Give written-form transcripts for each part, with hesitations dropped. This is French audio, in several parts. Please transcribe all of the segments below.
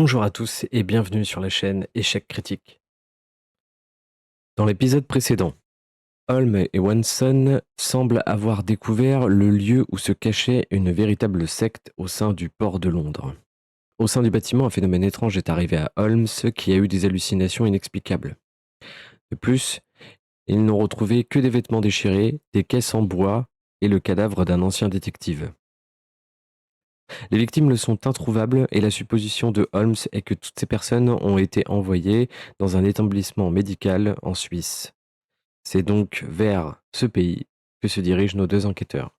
Bonjour à tous et bienvenue sur la chaîne Échec Critique. Dans l'épisode précédent, Holmes et Watson semblent avoir découvert le lieu où se cachait une véritable secte au sein du port de Londres. Au sein du bâtiment, un phénomène étrange est arrivé à Holmes qui a eu des hallucinations inexplicables. De plus, ils n'ont retrouvé que des vêtements déchirés, des caisses en bois et le cadavre d'un ancien détective. Les victimes le sont introuvables et la supposition de Holmes est que toutes ces personnes ont été envoyées dans un établissement médical en Suisse. C'est donc vers ce pays que se dirigent nos deux enquêteurs.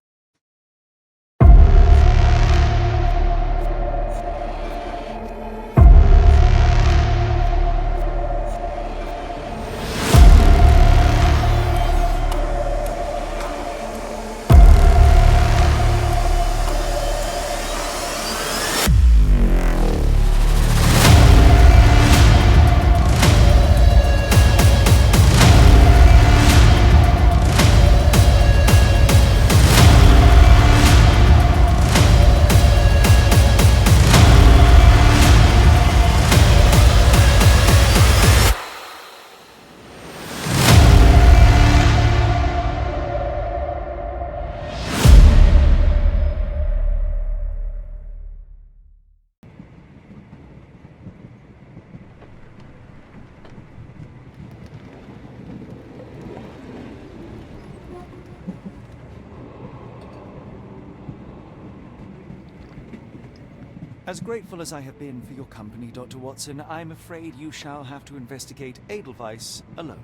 As grateful as I have been for your company, Dr. Watson, I'm afraid you shall have to investigate Edelweiss alone.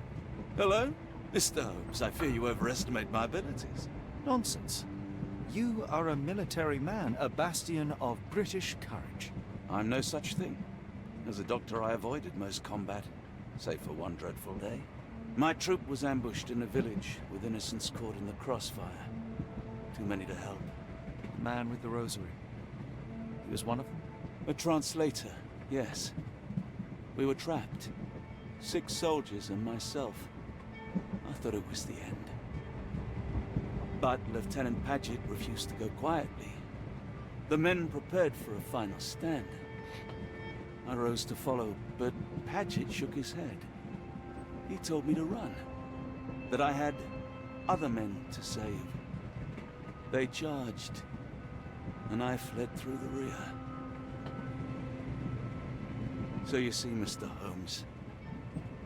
Hello? Mr. Holmes, I fear you overestimate my abilities. Nonsense. You are a military man, a bastion of British courage. I'm no such thing. As a doctor, I avoided most combat, save for one dreadful day. My troop was ambushed in a village with innocents caught in the crossfire. Too many to help. The man with the rosary. He was one of them? A translator, yes. We were trapped. 6 soldiers and myself. I thought it was the end. But Lieutenant Paget refused to go quietly. The men prepared for a final stand. I rose to follow, but Paget shook his head. He told me to run. That I had other men to save. They charged, and I fled through the rear. So you see, Mr. Holmes,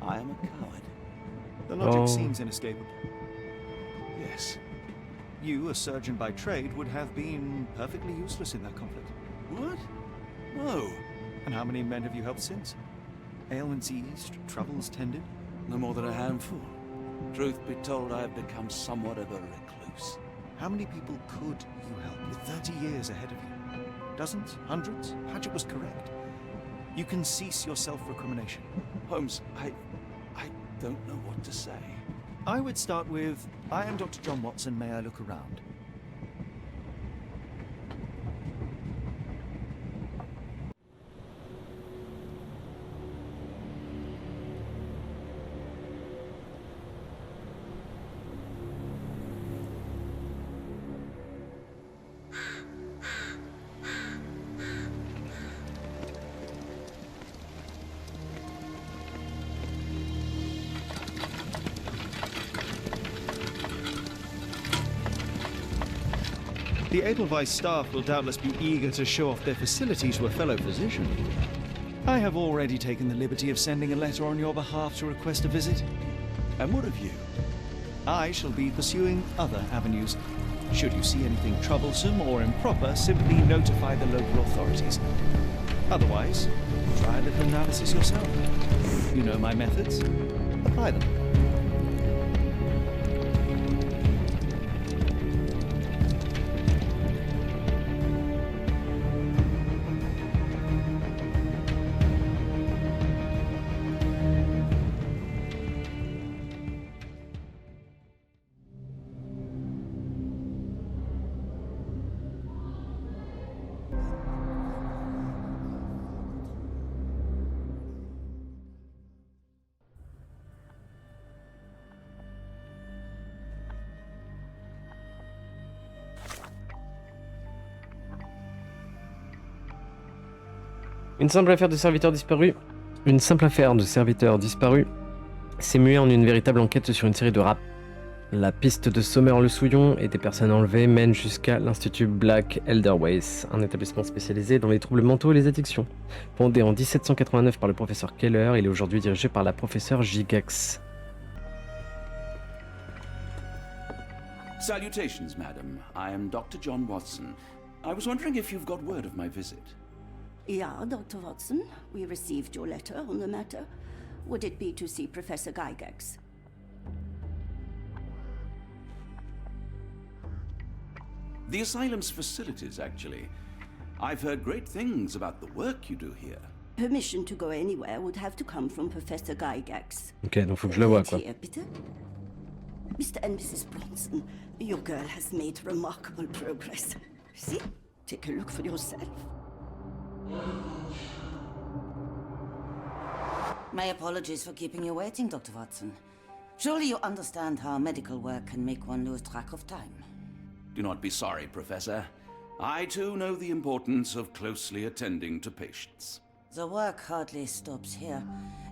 I am a coward. The logic seems inescapable. Yes. You, a surgeon by trade, would have been perfectly useless in that conflict. What? No. And how many men have you helped since? Ailments eased, troubles tended? No more than a handful. Truth be told, I have become somewhat of a recluse. How many people could you help with 30 years ahead of you? Dozens? Hundreds? Paget was correct. You can cease your self-recrimination. Holmes, I don't know what to say. I would start with, I am Dr. John Watson, may I look around? The Edelweiss staff will doubtless be eager to show off their facilities to a fellow physician. I have already taken the liberty of sending a letter on your behalf to request a visit. And what of you? I shall be pursuing other avenues. Should you see anything troublesome or improper, simply notify the local authorities. Otherwise, try a little analysis yourself. You know my methods. Apply them. Une simple affaire de serviteur disparu. Une simple affaire de serviteur disparu s'est muée en une véritable enquête sur une série de rap. La piste de Sommer-le-Souillon et des personnes enlevées mène jusqu'à l'Institut Black Elderways, un établissement spécialisé dans les troubles mentaux et les addictions. Fondé en 1789 par le professeur Keller, il est aujourd'hui dirigé par la professeure Gigax. Salutations, madam. I am Dr. John Watson. I was wondering if you've got word of my visit. Yeah, Dr. Watson. We received your letter on the matter. Would it be to see Professor Gygax? The asylum's facilities, actually. I've heard great things about the work you do here. Permission to go anywhere would have to come from Professor Gygax. Ok, donc faut que je le vois quoi. Here, bitte. Mr. and Mrs. Bronson, your girl has made remarkable progress. See? Take a look for yourself. My apologies for keeping you waiting, Dr. Watson. Surely you understand how medical work can make one lose track of time. Do not be sorry, Professor. I too know the importance of closely attending to patients. The work hardly stops here,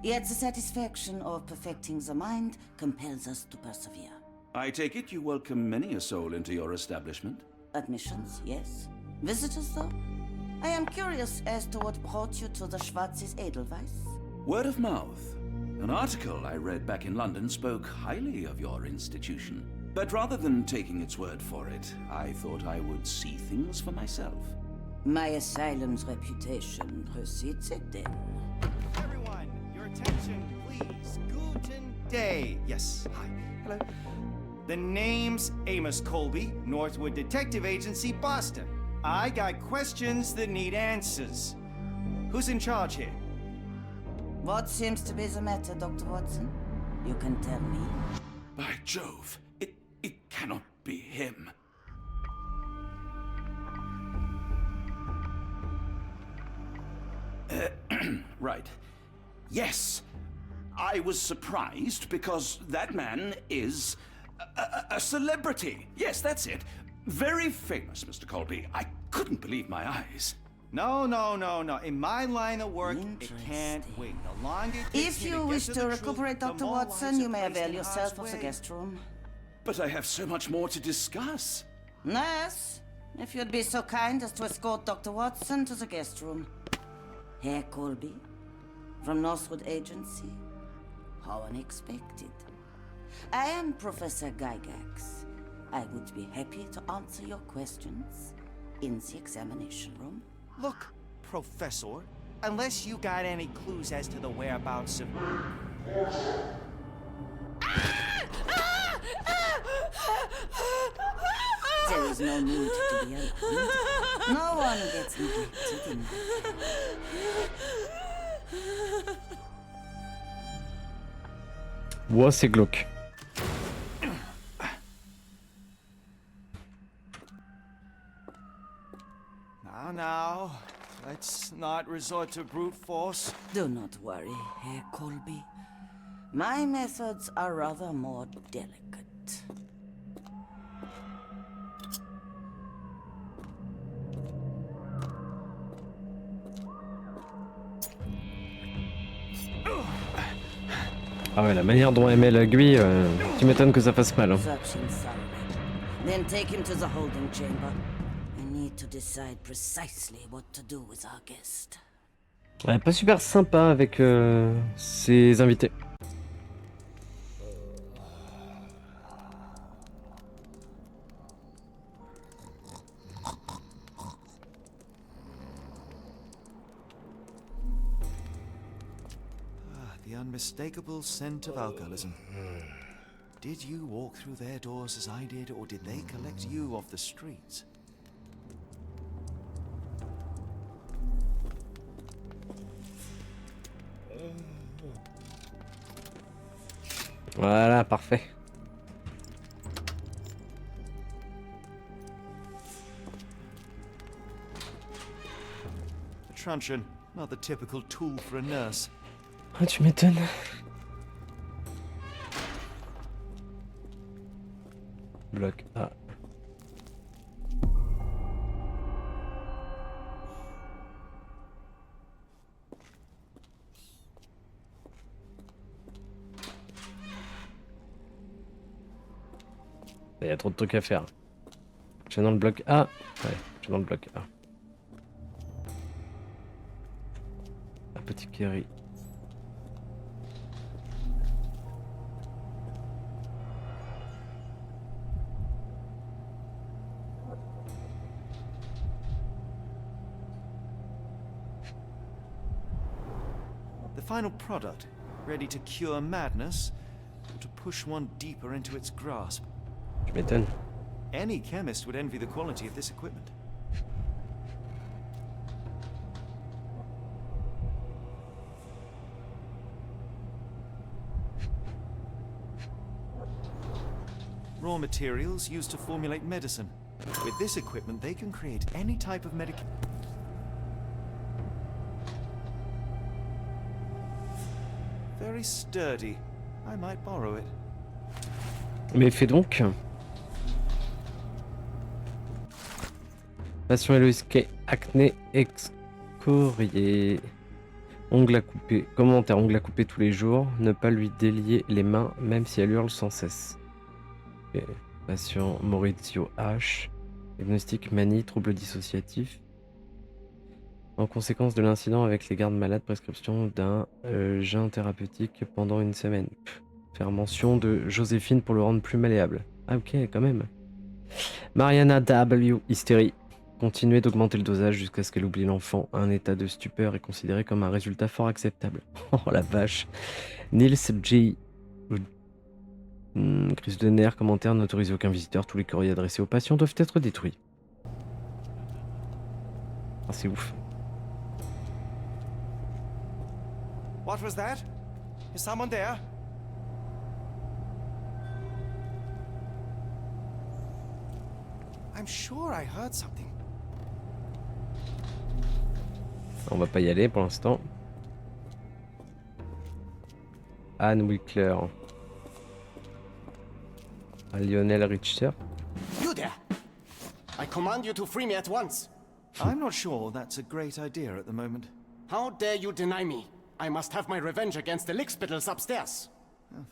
yet the satisfaction of perfecting the mind compels us to persevere. I take it you welcome many a soul into your establishment? Admissions, yes. Visitors, though? I am curious as to what brought you to the Schwarzes Edelweiss. Word of mouth. An article I read back in London spoke highly of your institution. But rather than taking its word for it, I thought I would see things for myself. My asylum's reputation precedes it, then. Everyone, your attention, please. Guten Day. Yes, hi. Hello. The name's Amos Colby, Northwood Detective Agency, Boston. I got questions that need answers. Who's in charge here? What seems to be the matter, Dr. Watson? You can tell me. By Jove, it cannot be him. Right. Yes. I was surprised because that man is a celebrity. Yes, that's it. Very famous, Mr. Colby. I couldn't believe my eyes. No. In my line of work, it can't wait. The longer it takes If me you to wish get to the truth, recuperate, the Dr. more Watson, lives you are may placed avail in yourself harm's of the way. guest room. But I have so much more to discuss. Nurse, if you'd be so kind as to escort Dr. Watson to the guest room. Herr Colby, from Northwood Agency. How unexpected. I am Professor Gygax. I would be happy to answer your questions in the examination room. Look, Professor, unless you got any clues as to the whereabouts of... There is no need to be alarmed. No one gets neglected in Ouah, c'est glauque. Now, let's not resort to brute force. Do not worry, Herr Colby. My methods are rather more delicate. Ah ouais, la manière dont elle met l'aiguille, tu m'étonnes que ça fasse mal. Hein. Search him thoroughly. Then take him to the holding chamber. I need to decide precisely what to do with our guest. Elle est pas super sympa avec ses invités. The unmistakable scent of alcoholism. Did you walk through their doors as I did, or did they collect you off the streets? Voilà, parfait. A truncheon, not the typical tool for a nurse. Ah, tu m'étonnes. Bloc A. Il y a trop de trucs à faire. Je suis dans le bloc A. Ouais, je suis dans le bloc A. Un petit Kerry. The final product, ready to cure madness, or to push one deeper into its grasp. Tu m'étonnes. Any chemist would envy the quality of this equipment. Raw materials used to formulate medicine. With this equipment, they can create any type of medication. Very sturdy. I might borrow it. Mais fais donc. Passion Héloïse Kay, acné excorié. Ongle à couper. Commentaire, ongle à couper tous les jours. Ne pas lui délier les mains, même si elle hurle sans cesse. Okay. Patient Maurizio H. Diagnostic manie, trouble dissociatif. En conséquence de l'incident avec les gardes malades, prescription d'un jeûne thérapeutique pendant une semaine. Faire mention de Joséphine pour le rendre plus malléable. Ah ok, quand même. Mariana W. Hystérie. Continuer d'augmenter le dosage jusqu'à ce qu'elle oublie l'enfant. Un état de stupeur est considéré comme un résultat fort acceptable. Oh la vache. Nils J. Crise de nerfs, commentaire, n'autorise aucun visiteur. Tous les courriers adressés aux patients doivent être détruits. Ah, c'est ouf. What was that? Is someone there? I'm sure I heard something. On va pas y aller pour l'instant. Anne Wickler. Lionel Richter. You there! I command you to free me at once. I'm not sure that's a great idea at the moment. How dare you deny me? I must have my revenge against the lickspittles upstairs.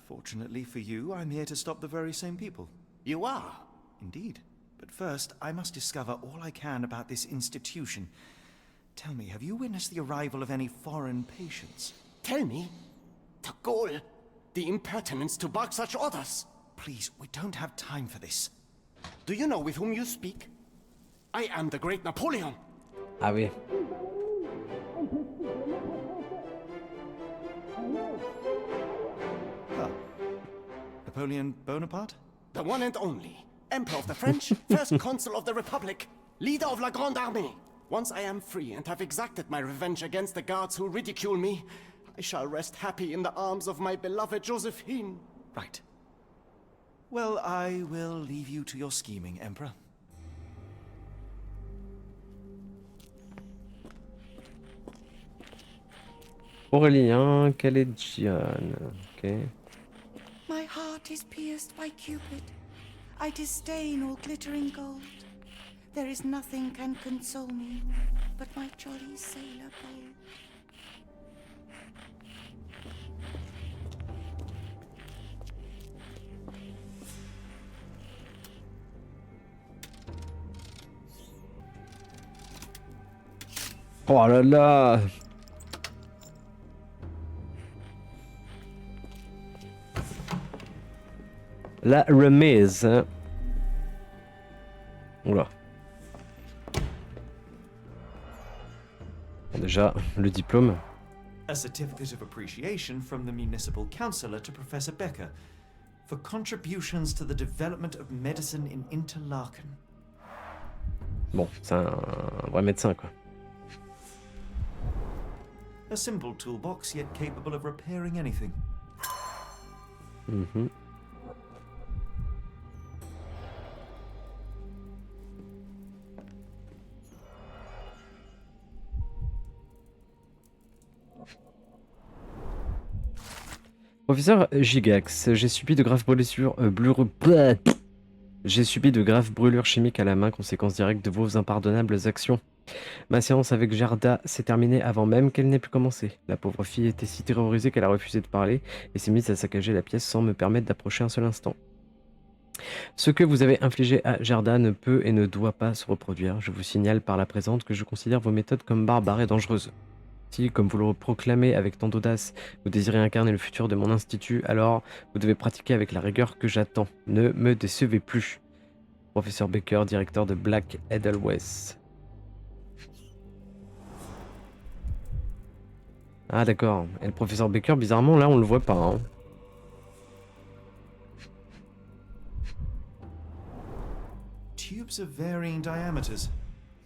Fortunately for you, I'm here to stop the very same people. You are? Indeed. But first, I must discover all I can about this institution. Tell me, have you witnessed the arrival of any foreign patients? Tell me? The gall, the impertinence to bark such orders. Please, we don't have time for this. Do you know with whom you speak? I am the great Napoleon. Ah oui. Ah. Napoleon Bonaparte? The one and only. Emperor of the French, first consul of the Republic, leader of La Grande Armée. Once I am free and have exacted my revenge against the guards who ridicule me, I shall rest happy in the arms of my beloved Josephine. Right. Well, I will leave you to your scheming, Emperor. Aurélien Calégian. Ok. My heart is pierced by Cupid. I disdain all glittering gold. There is nothing can console me but my jolly sailor bold. Oh là là. La remise. Oula. Bon, déjà, le diplôme. A certificate of appreciation from the municipal councillor to Professor Becker for contributions to the development of medicine in Interlaken. Bon, c'est un vrai médecin, quoi. A simple toolbox, yet capable of repairing anything. Mhm. Professeur Gigax, j'ai subi de graves brûlures chimiques à la main, conséquence directe de vos impardonnables actions. Ma séance avec Gerda s'est terminée avant même qu'elle n'ait pu commencer. La pauvre fille était si terrorisée qu'elle a refusé de parler et s'est mise à saccager la pièce sans me permettre d'approcher un seul instant. Ce que vous avez infligé à Gerda ne peut et ne doit pas se reproduire. Je vous signale par la présente que je considère vos méthodes comme barbares et dangereuses. Si, comme vous le proclamez avec tant d'audace, vous désirez incarner le futur de mon institut, alors vous devez pratiquer avec la rigueur que j'attends. Ne me décevez plus. Professeur Baker, directeur de Black Edelweiss. Ah d'accord. Et le professeur Baker, bizarrement, là, on le voit pas. Hein. Tubes of varying diameters.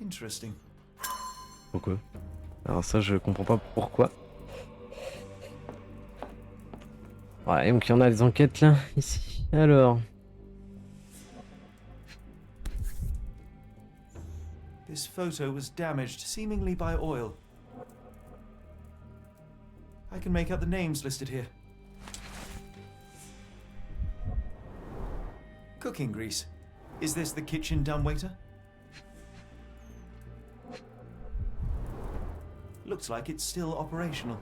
Interesting. Pourquoi? Alors ça, je comprends pas pourquoi. Ouais, donc il y en a des enquêtes là, ici. Alors... This photo was damaged, seemingly by oil. I can make out the names listed here. Cooking grease. Is this the kitchen dumbwaiter? Looks like it's still operational.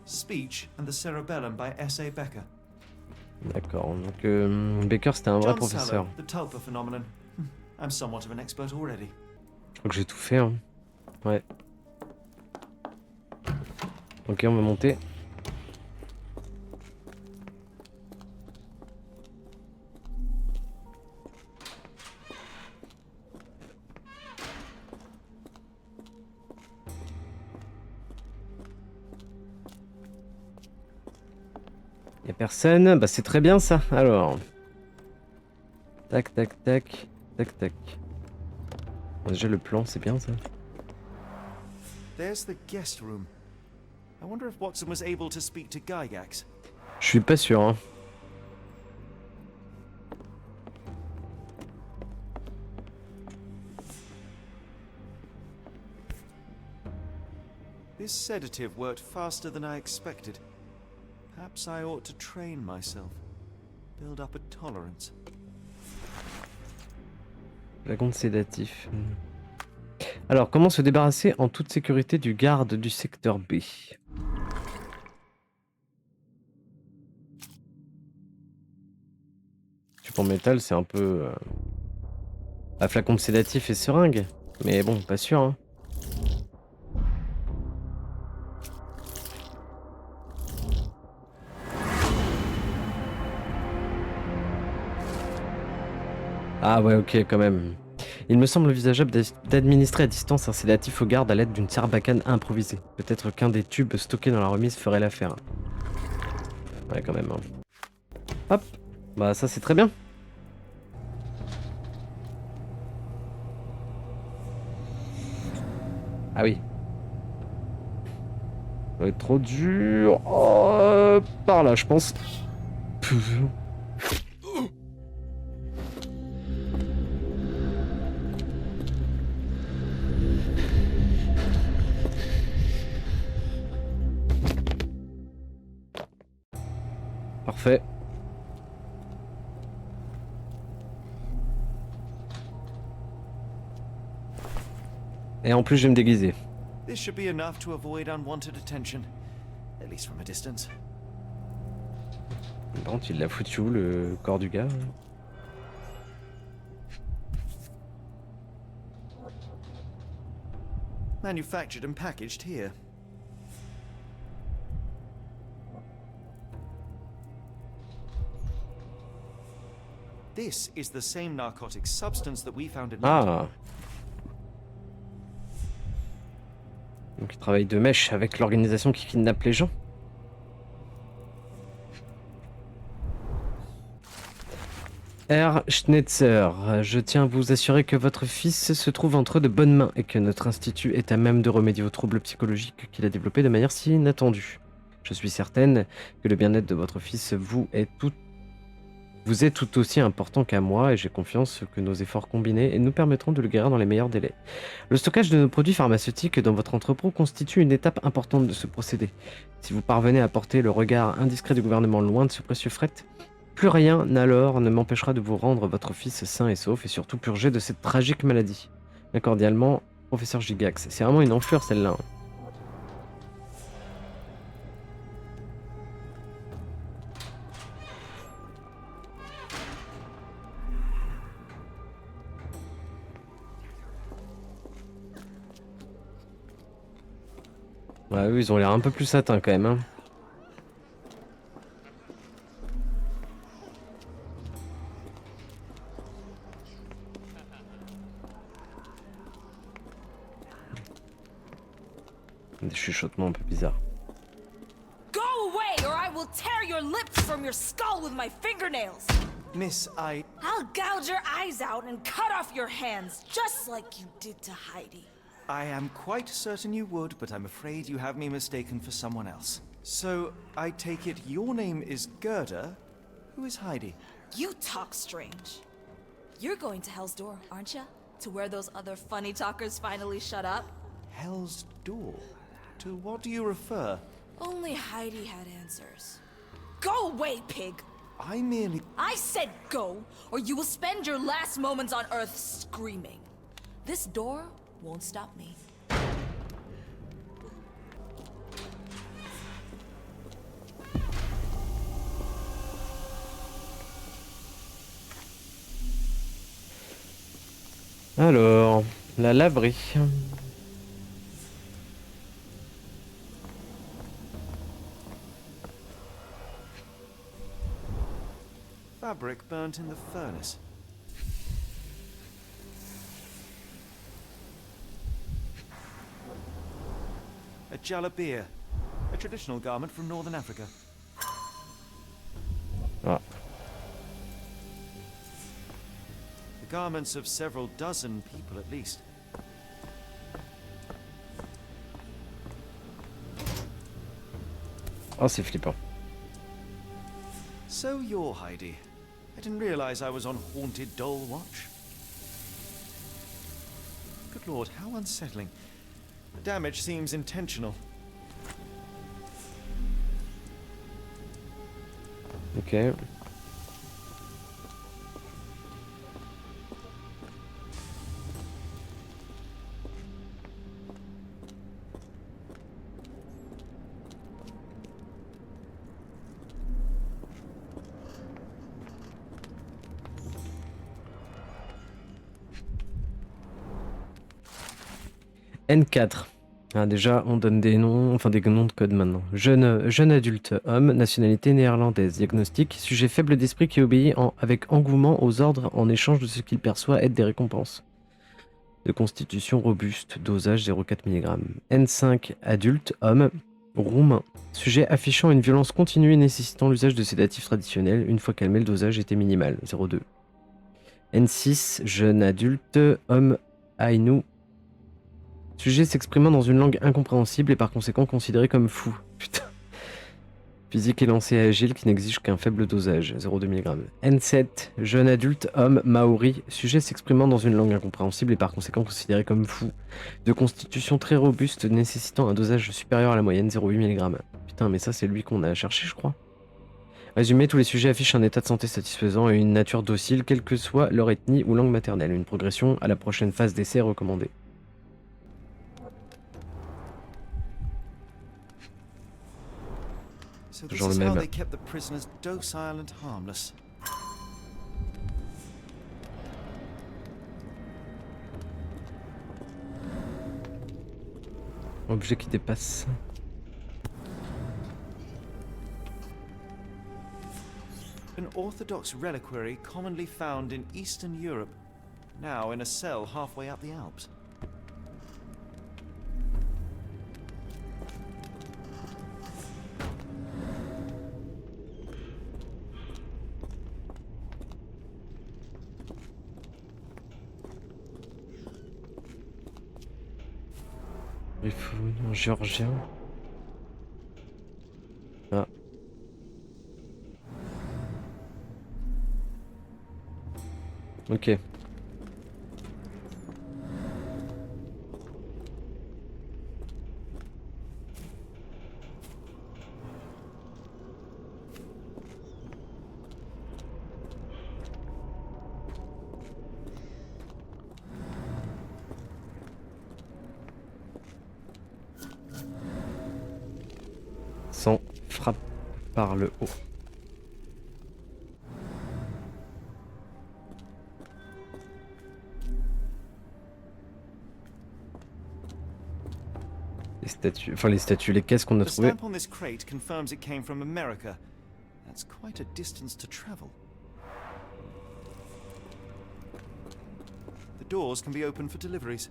Speech and the Cerebellum by S.A. Becker. D'accord, donc Baker c'était un vrai John professeur. Sallow, the tulpa phenomenon. I'm somewhat of an expert already. Je crois que j'ai tout fait, hein. Ouais. Ok, on va monter. Y'a personne, bah c'est très bien ça, alors. Tac, tac, tac, tac, tac. Bon, déjà le plan, c'est bien ça. There's the guest room. I wonder if Watson was able to speak to Gygax. Je suis pas sûr, hein. This sedative worked faster than I expected. Perhaps I ought to train myself. Build up a tolerance. Wagon de sédatif. Alors, comment se débarrasser en toute sécurité du garde du secteur B? Support métal, c'est un peu... un flacon de sédatif et seringue. Mais bon, pas sûr, hein. Ah ouais, ok, quand même. Il me semble envisageable d'administrer à distance un sédatif aux gardes à l'aide d'une sarbacane improvisée. Peut-être qu'un des tubes stockés dans la remise ferait l'affaire. Ouais, quand même. Hein. Hop, bah ça c'est très bien. Ah oui. Ça va être trop dur. Oh, par là, je pense. Parfait. Et en plus, je vais me déguiser. This should be enough to avoid unwanted attention, at least from a distance. Par contre, il l'a foutu où, le corps du gars? Manufactured and packaged here. This is the same narcotic substance that we found in Londres. Ah. Donc il travaille de mèche avec l'organisation qui kidnappe les gens. Herr Schnitzer, je tiens à vous assurer que votre fils se trouve entre de bonnes mains et que notre institut est à même de remédier aux troubles psychologiques qu'il a développés de manière si inattendue. Je suis certaine que le bien-être de votre fils vous est tout aussi important qu'à moi et j'ai confiance que nos efforts combinés nous permettront de le guérir dans les meilleurs délais. Le stockage de nos produits pharmaceutiques dans votre entrepôt constitue une étape importante de ce procédé. Si vous parvenez à porter le regard indiscret du gouvernement loin de ce précieux fret, plus rien alors ne m'empêchera de vous rendre votre fils sain et sauf et surtout purgé de cette tragique maladie. Bien cordialement, professeur Gigax. C'est vraiment une enflure celle-là. Ouais, eux, ils ont l'air un peu plus atteints quand même. Hein. Des chuchotements un peu bizarres. Go away or I will tear your lips from your skull with my fingernails! Miss, I'll gouge your eyes out and cut off your hands, just like you did to Heidi. I am quite certain you would, but I'm afraid you have me mistaken for someone else. So, I take it your name is Gerda? Who is Heidi? You talk strange. You're going to Hell's Door, aren't ya? To where those other funny talkers finally shut up? Hell's Door? To what do you refer? Only Heidi had answers. Go away, pig! I said go, or you will spend your last moments on Earth screaming. This door won't stop me. Alors, la laverie. Fabric burnt in the furnace. A jalabia, a traditional garment from northern Africa. Ah. The garments of several dozen people at least. Oh, c'est flippant. So you're Heidi. I didn't realize I was on haunted doll watch. Good lord, how unsettling. The damage seems intentional. Ok. N4. Ah, déjà, on donne des noms, enfin des noms de code maintenant. Jeune adulte, homme, nationalité néerlandaise. Diagnostic, sujet faible d'esprit qui obéit avec engouement aux ordres en échange de ce qu'il perçoit être des récompenses. De constitution robuste, dosage 0,4 mg. N5, adulte, homme, roumain. Sujet affichant une violence continue et nécessitant l'usage de sédatifs traditionnels. Une fois calmé, le dosage était minimal, 0,2. N6, jeune adulte, homme, Ainu. Sujet s'exprimant dans une langue incompréhensible et par conséquent considéré comme fou. Putain. Physique élancé et agile qui n'exige qu'un faible dosage, 0,2 mg. N7, jeune adulte, homme, maori. Sujet s'exprimant dans une langue incompréhensible et par conséquent considéré comme fou. De constitution très robuste nécessitant un dosage supérieur à la moyenne, 0,8 mg. Putain, mais ça c'est lui qu'on a cherché, je crois. Résumé, tous les sujets affichent un état de santé satisfaisant et une nature docile, quelle que soit leur ethnie ou langue maternelle. Une progression à la prochaine phase d'essai est recommandée. So this Toujours is le how même. they kept the prisoners docile and harmless. Objet qui dépasse. An orthodox reliquary commonly found in Eastern Europe, now in a cell halfway up the Alps. Il faut un géorgien. Ah. Ok. Sans frappe par le haut. Les statues, enfin les statues, les caisses qu'on a The trouvées. stamp on this crate confirms it came from America. That's quite a distance to travel. The doors can be opened for deliveries.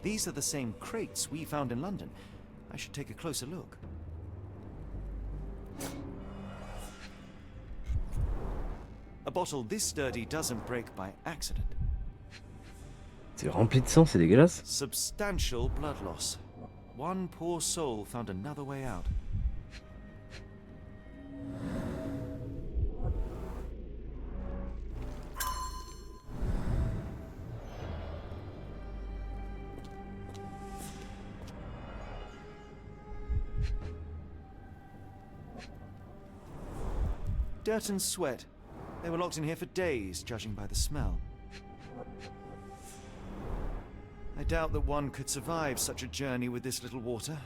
These are the same crates we found in London. I should take a closer look. A bottle this sturdy doesn't break by accident. C'est rempli de sang, c'est dégueulasse. Substantial blood loss. One poor soul found another way out. Dirt and sweat. They were locked in here for days, judging by the smell. I doubt that one could survive such a journey with this little water.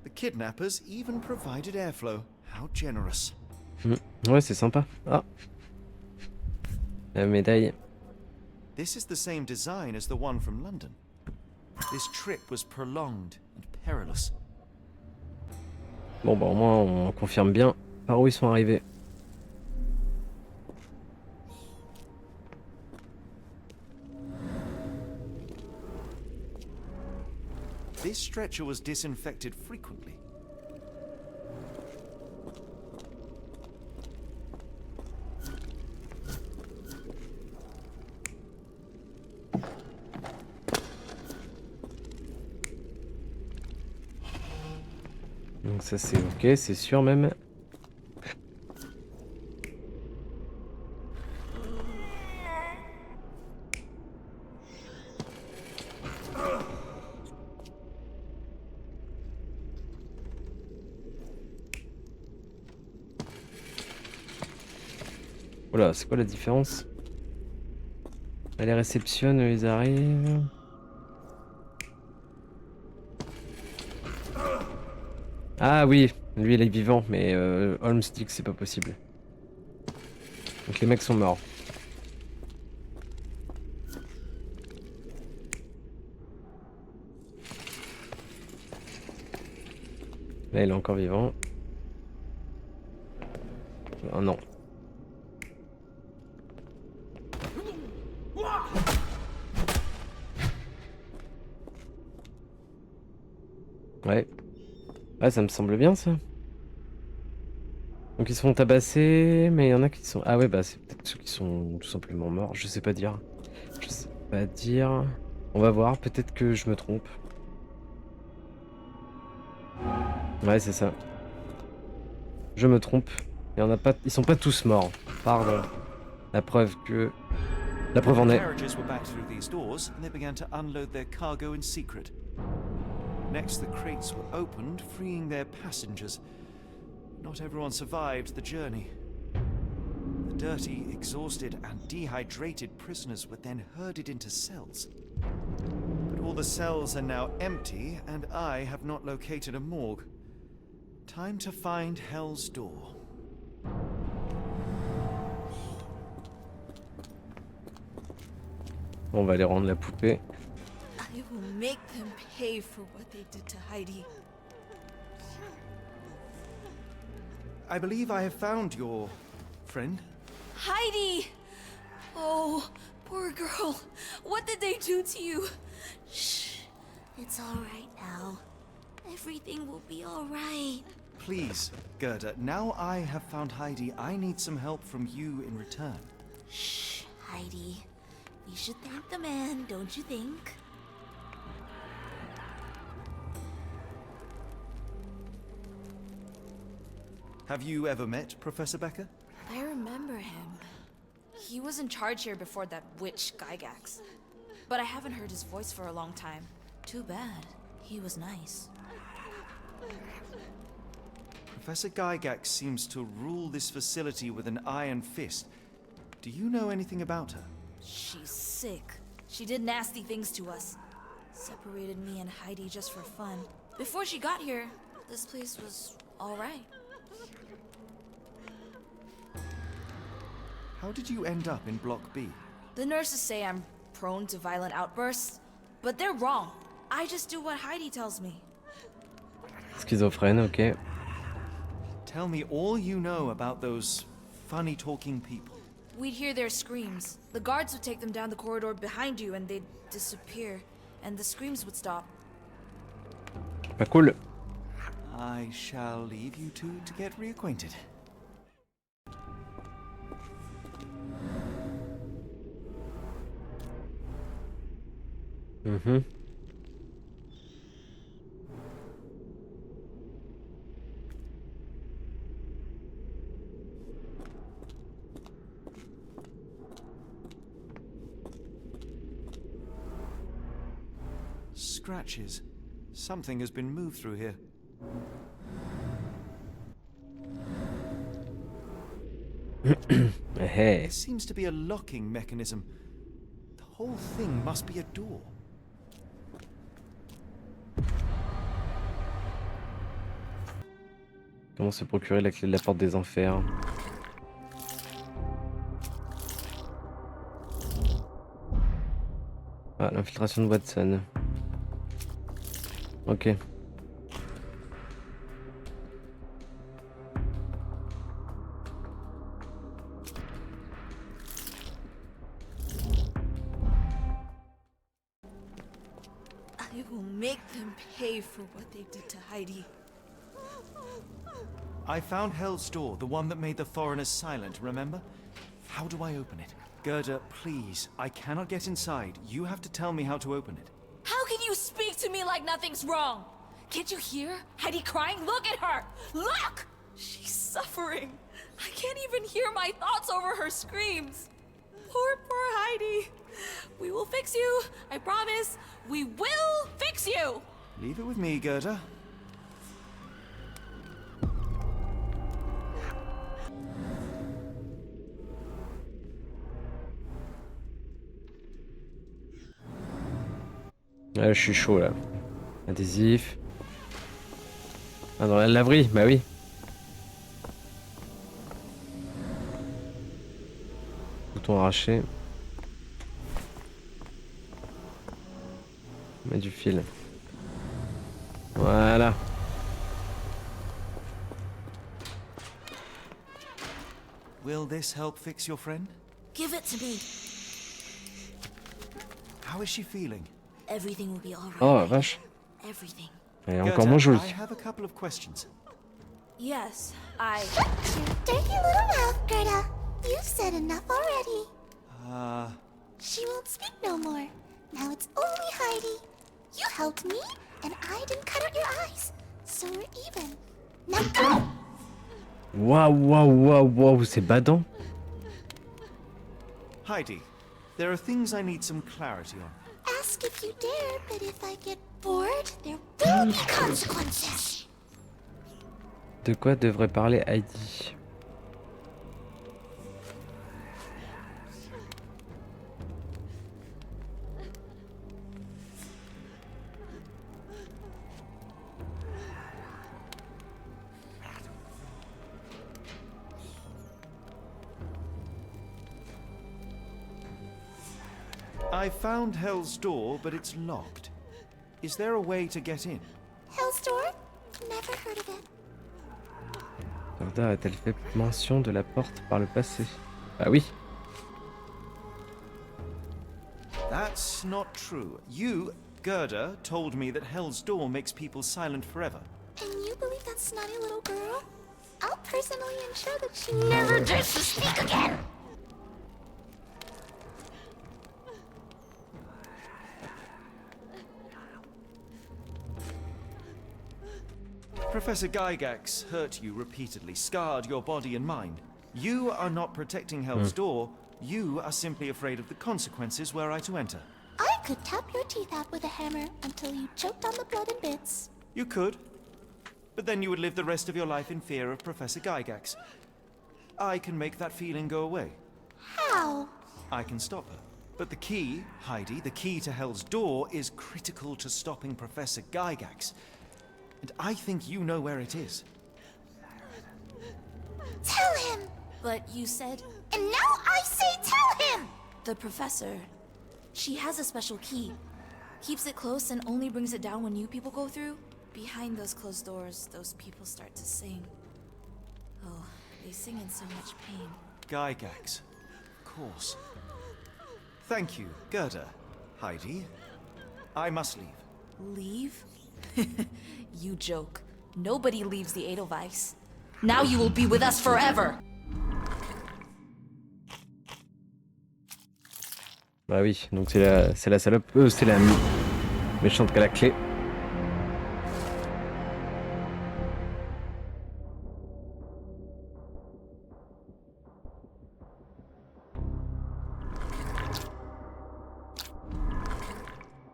The kidnappers even provided airflow. How generous. Ouais, c'est sympa. Ah. La médaille. This is the same design as the one from London. This trip was prolonged and perilous. Bon, bah au moins on confirme bien par où ils sont arrivés. This stretcher was disinfected frequently. Donc ça c'est ok, c'est sûr même. Voilà, c'est quoi la différence? Elle les réceptionne, ils arrivent. Ah oui, lui il est vivant, mais Holmes dit que c'est pas possible. Donc les mecs sont morts. Là il est encore vivant. Oh non. Ouais. Ouais, ça me semble bien ça. Donc ils se font tabasser, mais il y en a qui sont... Ah ouais, bah c'est peut-être ceux qui sont tout simplement morts, je sais pas dire. Je sais pas dire... On va voir, peut-être que je me trompe. Ouais, c'est ça. Je me trompe. Il y en a pas... Ils sont pas tous morts. Pardon. La preuve que... La preuve en est... Carriages were back through these doors, and they began to unload their cargo in secret. Next, the crates were opened, freeing their passengers. Not everyone survived the journey. The dirty, exhausted, and dehydrated prisoners were then herded into cells. But all the cells are now empty, and I have not located a morgue. Time to find Hell's Door. On va aller rendre la poupée. I will make them pay for what they did to Heidi. I believe I have found your friend. Heidi! Oh, poor girl. What did they do to you? Shh. It's all right now. Everything will be all right. Please, Gerda, now I have found Heidi, I need some help from you in return. Shh, Heidi. We should thank the man, don't you think? Have you ever met Professor Becker? I remember him. He was in charge here before that witch Gygax. But I haven't heard his voice for a long time. Too bad. He was nice. Professor Gygax seems to rule this facility with an iron fist. Do you know anything about her? She's sick. She did nasty things to us. Separated me and Heidi just for fun. Before she got here, this place was all right. How did you end up in Block B? The nurses say I'm prone to violent outbursts, but they're wrong. I just do what Heidi tells me. Schizophrène, ok. Tell me all you know about those funny-talking people. We'd hear their screams. The guards would take them down the corridor behind you and they'd disappear. And the screams would stop. Pas cool. I shall leave you two to get reacquainted. Mhm. Scratches. Something has been moved through here. Hey. There seems to be a locking mechanism. The whole thing must be a door. Comment se procurer la clé de la porte des enfers? Ah, l'infiltration de Watson. Ok. I will make them pay for what they did to Heidi. I found Hell's door, the one that made the foreigners silent, remember? How do I open it? Gerda, please. I cannot get inside. You have to tell me how to open it. How can you speak to me like nothing's wrong? Can't you hear Heidi crying? Look at her! Look! She's suffering. I can't even hear my thoughts over her screams. Poor Heidi. We will fix you. I promise. We will fix you! Leave it with me, Gerda. Ah, je suis chaud là. Adhésif. Ah, dans la laverie, bah oui. Bouton arraché. Met du fil. Voilà. Will this help fix your friend? Give it to me. How is she feeling? Everything will be all right. Oh vache. Everything. Elle est encore Gerda, moins jolie. I have a couple of questions. Yes, I... Dirty little mouth, Gerda. You've said enough already. She won't speak no more. Now it's only Heidi. You helped me, and I didn't cut out your eyes. So we're even. Now go! Waouh, c'est badant. Heidi, there are things I need some clarity on. Ask if you dare, but if I get bored, there will be consequences. De quoi devrait parler Heidi? I found Hell's door, but it's locked. Is there a way to get in? Hell's door? Never heard of it. Gerda a-t-elle fait mention de la porte par le passé? Ah oui. That's not true. You, Gerda, told me that Hell's door makes people silent forever. And you believe that snotty little girl? I'll personally ensure that she never dares to speak again! Professor Gygax hurt you repeatedly, scarred your body and mind. You are not protecting Hell's door. You are simply afraid of the consequences were I to enter. I could tap your teeth out with a hammer until you choked on the blood in bits. You could. But then you would live the rest of your life in fear of Professor Gygax. I can make that feeling go away. How? I can stop her. But the key, Heidi, the key to Hell's Door is critical to stopping Professor Gygax. And I think you know where it is. Tell him! But you said And now I say tell him! the professor. She has a special key. Keeps it close and only brings it down when new people go through. Behind those closed doors, those people start to sing. Oh, they sing in so much pain. Gygax. Of course. Thank you, Gerda. Heidi. I must leave. Leave? You joke. Nobody leaves the Edelweiss. Now you will be with us forever! Bah oui, donc c'est la salope, c'est la méchante qui a la clé.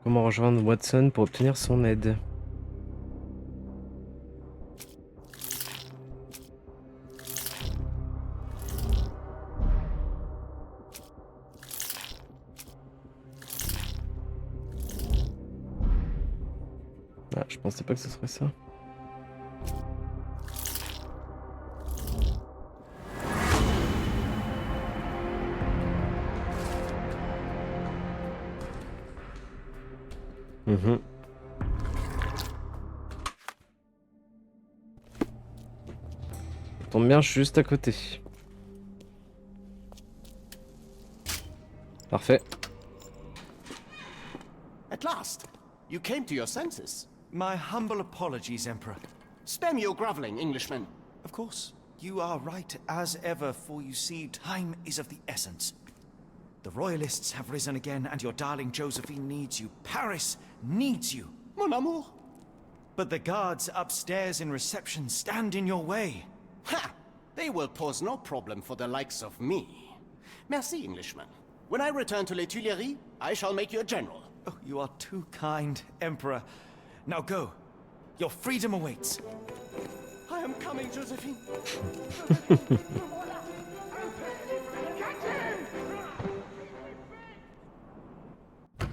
Comment rejoindre Watson pour obtenir son aide? Ah, je pensais pas que ce serait ça. Ça tombe bien, je suis juste à côté. Parfait. At last, you came to your senses. My humble apologies, Emperor. Spare me your groveling, Englishman. Of course, you are right as ever, for you see, time is of the essence. The Royalists have risen again, and your darling Josephine needs you. Paris needs you. Mon amour. But the guards upstairs in reception stand in your way. Ha! They will pose no problem for the likes of me. Merci, Englishman. When I return to Les Tuileries, I shall make you a general. Oh, you are too kind, Emperor. Now go. Your freedom awaits. I am coming, Josephine.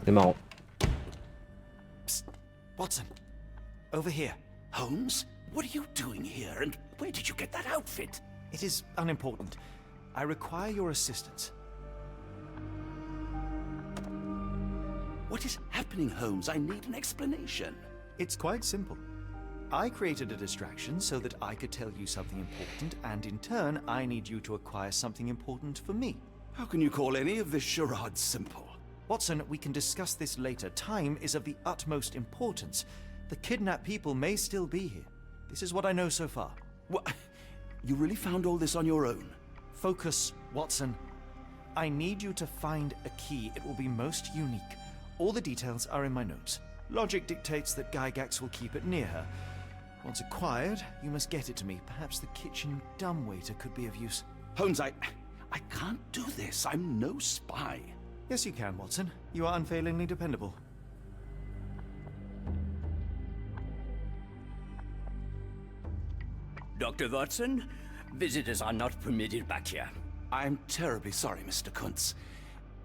C'est marrant. Psst. Watson. Over here. Holmes, what are you doing here, and where did you get that outfit? It is unimportant. I require your assistance. What is happening, Holmes? I need an explanation. It's quite simple. I created a distraction so that I could tell you something important, and in turn, I need you to acquire something important for me. How can you call any of this charade simple? Watson, we can discuss this later. Time is of the utmost importance. The kidnapped people may still be here. This is what I know so far. What? You really found all this on your own? Focus, Watson. I need you to find a key. It will be most unique. All the details are in my notes. Logic dictates that Gygax will keep it near her. Once acquired, you must get it to me. Perhaps the kitchen dumbwaiter could be of use. Holmes, I can't do this. I'm no spy. Yes, you can, Watson. You are unfailingly dependable. Dr. Watson, visitors are not permitted back here. I'm terribly sorry, Mr. Kuntz.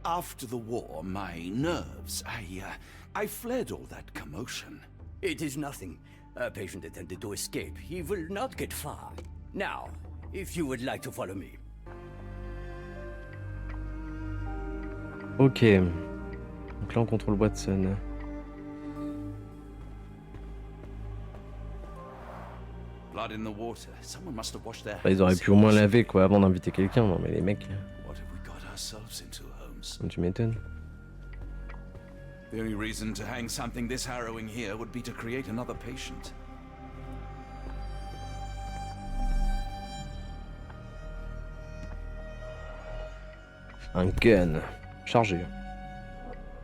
After the war, my nerves, I fled all that commotion. It is nothing. A patient attempted to escape. He will not get far. Now, if you would like to follow me. Ok. Donc là on contrôle Watson. Blood in the water. Someone must have washed their Bah, ils auraient pu au moins laver quoi avant d'inviter quelqu'un. Non mais les mecs. What have we got ourselves into, Holmes? Tu m'étonnes. The only reason to hang something this harrowing here would be to create another patient. Un gun. Chargé.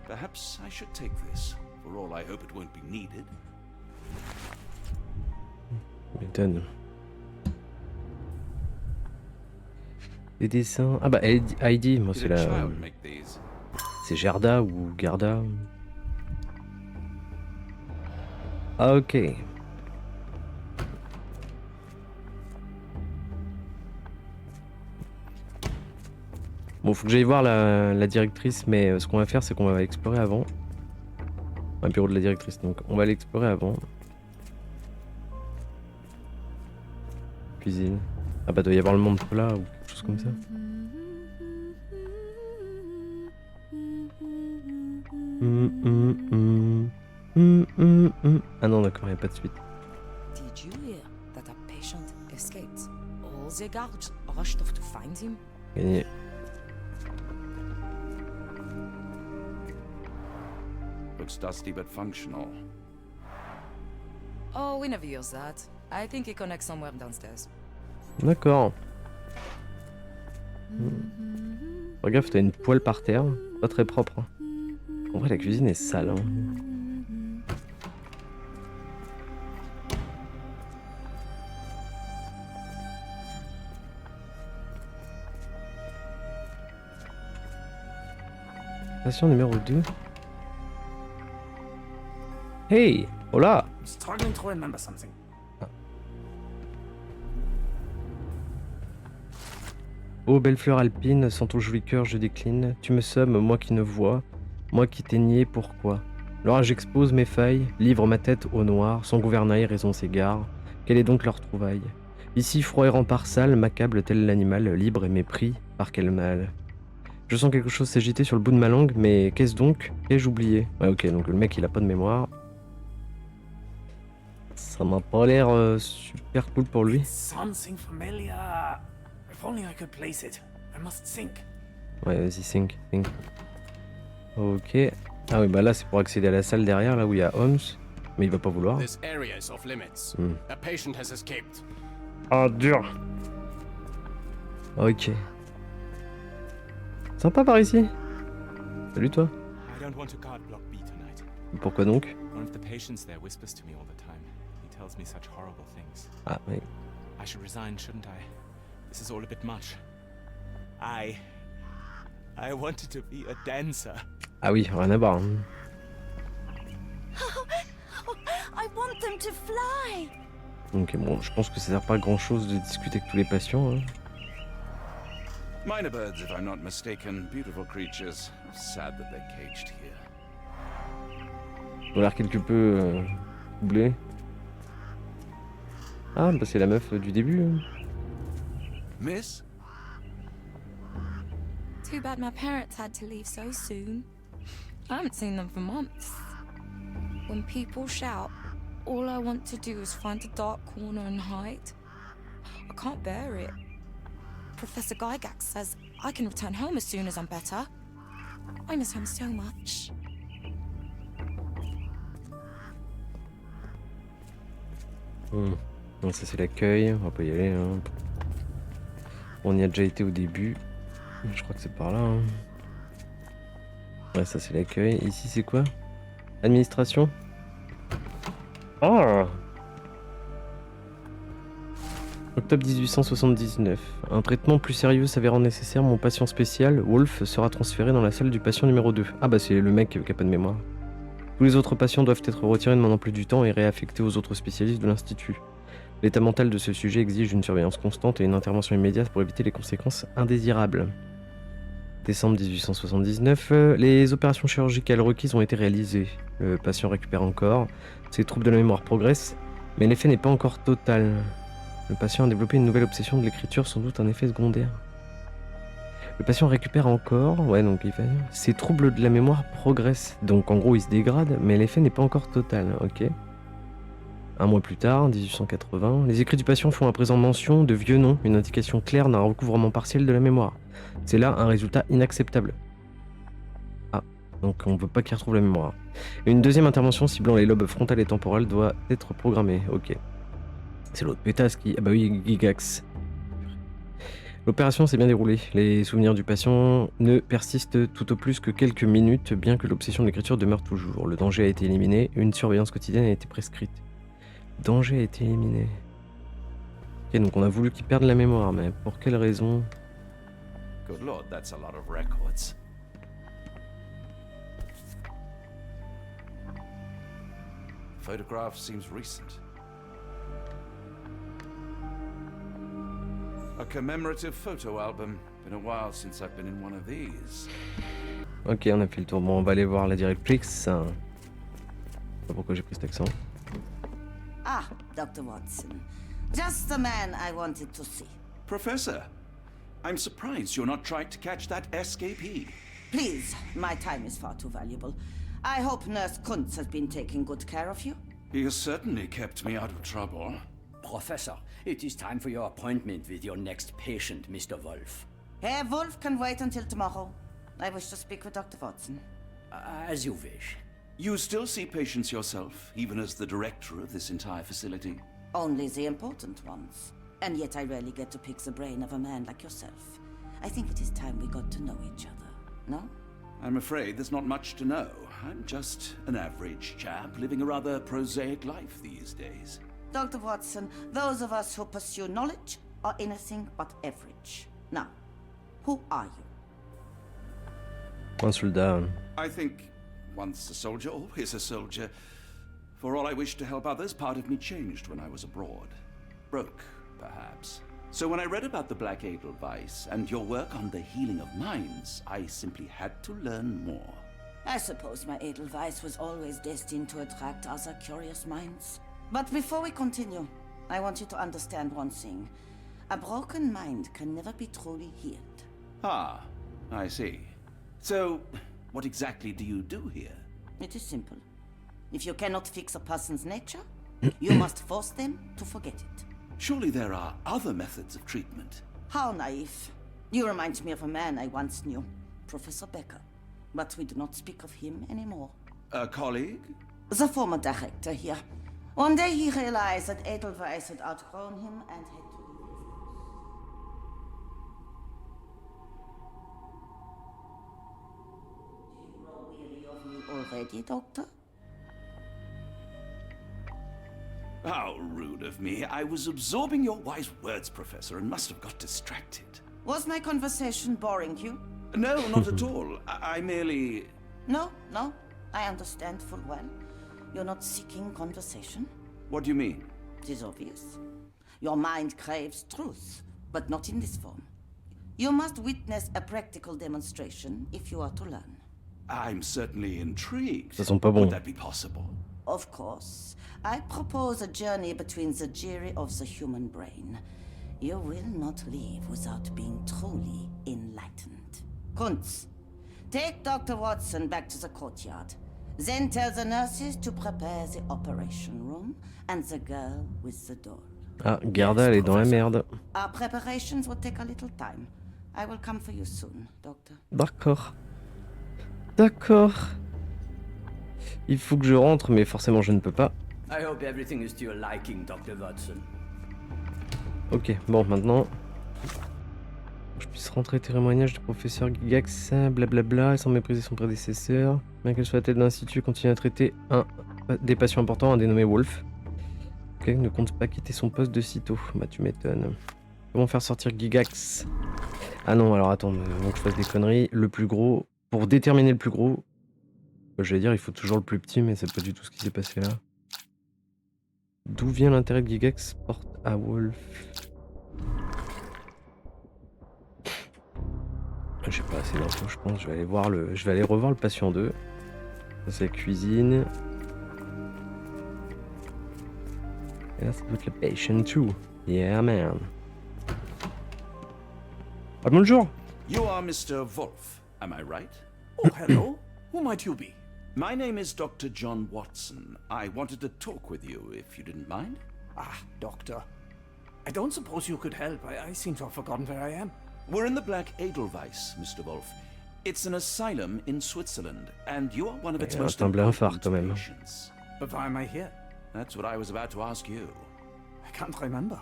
Perhaps I should take this. For all I hope it won't be needed. M'étonne. Les dessins. Ah bah Heidi, moi c'est Did a la. child make these? C'est Gerda ou Garda. Ah ok. Bon, faut que j'aille voir la directrice, mais ce qu'on va faire, c'est qu'on va explorer avant. Un bureau de la directrice, donc on va l'explorer avant. Cuisine. Ah bah doit y avoir le monde plat ou quelque chose comme ça. Ah non d'accord, y a pas de suite. Did you hear that a patient escaped? All the guards rushed off to find him. Gagné. Looks dusty but functional. Oh, we never use that. I think it connects somewhere downstairs. D'accord. Regarde, t'as une poêle par terre, pas très propre. Hein. En vrai, la cuisine est sale. Hein. Station numéro 2. Hey, hola. I'm struggling to remember something. Ô belle fleur alpine, sans ton joli cœur je décline. Tu me sommes, moi qui ne vois, moi qui t'ai nié, pourquoi? L'orage expose mes failles, livre ma tête au noir, sans gouvernail raison s'égare. Quelle est donc leur trouvaille? Ici, froid et rempart sale, m'accable tel l'animal, libre et mépris, par quel mal? Je sens quelque chose s'agiter sur le bout de ma langue, mais qu'est-ce donc? Qu'ai-je oublié? Ouais, ok, donc le mec il a pas de mémoire. Ça m'a pas l'air super cool pour lui. Something familiar. If only I could place it. I must think. Ouais, vas-y, think. Ok. Ah oui, bah là c'est pour accéder à la salle derrière, là où il y a Holmes. Mais il va pas vouloir. This area is off limits. A patient has escaped. Ah, dur. Ok. Sympa par ici. Salut toi. I don't want to guard block B tonight. Pourquoi donc? One of the patients there whispers to me all the time. He tells me such horrible things. Ah oui. I should resign, shouldn't I? This is all a bit much. I wanted to be a dancer. Ah oui, rien à voir. Hein. I want them to fly. Ok, bon, je pense que ça sert pas à grand chose de discuter avec tous les patients. Hein. Minor birds, if I'm not mistaken. Beautiful creatures. Sad that they're caged here. Ils ont l'air quelque peu troublés. Ah, bah c'est la meuf du début. Hein. Miss? Too bad my parents had to leave so soon. I haven't seen them for months. When people shout, all I want to do is find a dark corner and hide. I can't bear it. Professor Gygax says I can return home as soon as I'm better. I miss home so much. Donc ça c'est l'accueil, on va pas y aller. Hein. On y a déjà été au début. Je crois que c'est par là. Hein. Ouais, ça c'est l'accueil. Ici c'est quoi? Administration? Ah! Octobre 1879. Un traitement plus sérieux s'avérant nécessaire, mon patient spécial, Wolf, sera transféré dans la salle du patient numéro 2. Ah bah c'est le mec qui a pas de mémoire. Tous les autres patients doivent être retirés de mon emploi du temps et réaffectés aux autres spécialistes de l'Institut. L'état mental de ce sujet exige une surveillance constante et une intervention immédiate pour éviter les conséquences indésirables. Décembre 1879, les opérations chirurgicales requises ont été réalisées. Le patient récupère encore, ses troubles de la mémoire progressent, mais l'effet n'est pas encore total. Le patient a développé une nouvelle obsession de l'écriture, sans doute un effet secondaire. Le patient récupère encore, ouais donc il fait... Ses troubles de la mémoire progressent, donc en gros il se dégrade, mais l'effet n'est pas encore total, ok. Un mois plus tard, 1880, les écrits du patient font à présent mention de vieux noms, une indication claire d'un recouvrement partiel de la mémoire. C'est là un résultat inacceptable. Ah, donc on ne veut pas qu'il retrouve la mémoire. Et une deuxième intervention ciblant les lobes frontal et temporel doit être programmée, ok. C'est l'autre pétasse qui... Ah bah oui, Gigax. L'opération s'est bien déroulée. Les souvenirs du patient ne persistent tout au plus que quelques minutes, bien que l'obsession de l'écriture demeure toujours. Le danger a été éliminé, une surveillance quotidienne a été prescrite. Le danger a été éliminé. Ok, donc on a voulu qu'il perde la mémoire, mais pour quelle raison? Good lord, that's a lot of records. Photograph seems recent. A commemorative photo album. Been a while since I've been in one of these. Ok, on a fait le tour. Bon, on va aller voir la directrice. Je sais pas pourquoi j'ai pris cet accent. Ah, Dr. Watson. Just the man I wanted to see. Professor, I'm surprised you're not trying to catch that escapee. Please, my time is far too valuable. I hope Nurse Kuntz has been taking good care of you. He has certainly kept me out of trouble. Professor, it is time for your appointment with your next patient, Mr. Wolf. Herr Wolf can wait until tomorrow. I wish to speak with Dr. Watson. As you wish. You still see patients yourself, even as the director of this entire facility? Only the important ones. And yet I rarely get to pick the brain of a man like yourself. I think it is time we got to know each other, no? I'm afraid there's not much to know. I'm just an average chap living a rather prosaic life these days. Dr. Watson, those of us who pursue knowledge are anything but average. Now, who are you? Un soldat. I think once a soldier, always a soldier. For all I wish to help others, part of me changed when I was abroad. Broke, perhaps. So when I read about the Black Edelweiss and your work on the healing of minds, I simply had to learn more. I suppose my Edelweiss was always destined to attract other curious minds. But before we continue, I want you to understand one thing. A broken mind can never be truly healed. Ah, I see. So, what exactly do you do here? It is simple. If you cannot fix a person's nature, you must force them to forget it. Surely there are other methods of treatment. How naive. You remind me of a man I once knew, Professor Becker. But we do not speak of him anymore. A colleague? The former director here. One day he realized that Edelweiss had outgrown him and had to leave his post. Do you grow weary of me already, Doctor? How rude of me. I was absorbing your wise words, Professor, and must have got distracted. Was my conversation boring you? No, not at all. I merely... No, I understand full well. You're not seeking conversation. What do you mean? It is obvious. Your mind craves truth, but not in this form. You must witness a practical demonstration if you are to learn. I'm certainly intrigued. Ça sent pas bon. Would that be possible? Of course. I propose a journey between the jury of the human brain. You will not leave without being truly enlightened. Kuntz, take Dr. Watson back to the courtyard. Then tell the nurses to prepare the operation room and the girl with the doll. Ah, Garda, elle est dans la merde. Our preparations will take a little time. I will come for you soon, Doctor. D'accord. Il faut que je rentre, mais forcément je ne peux pas. I hope everything is to your liking, Dr. Watson. Ok, bon, maintenant... Je puisse rentrer témoignage du professeur Gigax, blablabla, sans mépriser son prédécesseur. Bien qu'elle soit à tête d'institut, continue à traiter des patients importants, un dénommé Wolf. Quel ne compte pas quitter son poste de sitôt. Bah tu m'étonnes. Comment faire sortir Gigax? Ah non, alors attends, donc je fasse des conneries. Le plus gros, pour déterminer le plus gros, je vais dire il faut toujours le plus petit, mais c'est pas du tout ce qui s'est passé là. D'où vient l'intérêt de Gigax porte à Wolf? J'ai pas assez d'infos, je pense. Je vais aller revoir le patient 2. Ça c'est la cuisine. Et là ça doit être le patient 2. Yeah man. Ah bonjour. You are Mr. Wolf, am I right? Oh, hello. Who might you be? My name is Dr. John Watson. I wanted to talk with you, if you didn't mind. Ah, doctor. I don't suppose you could help. I seem to have forgotten where I am. We're in the Black Edelweiss, Mr. Wolf. It's an asylum in Switzerland, and you are one of its most important patients. But why am I here? That's what I was about to ask you. I can't remember.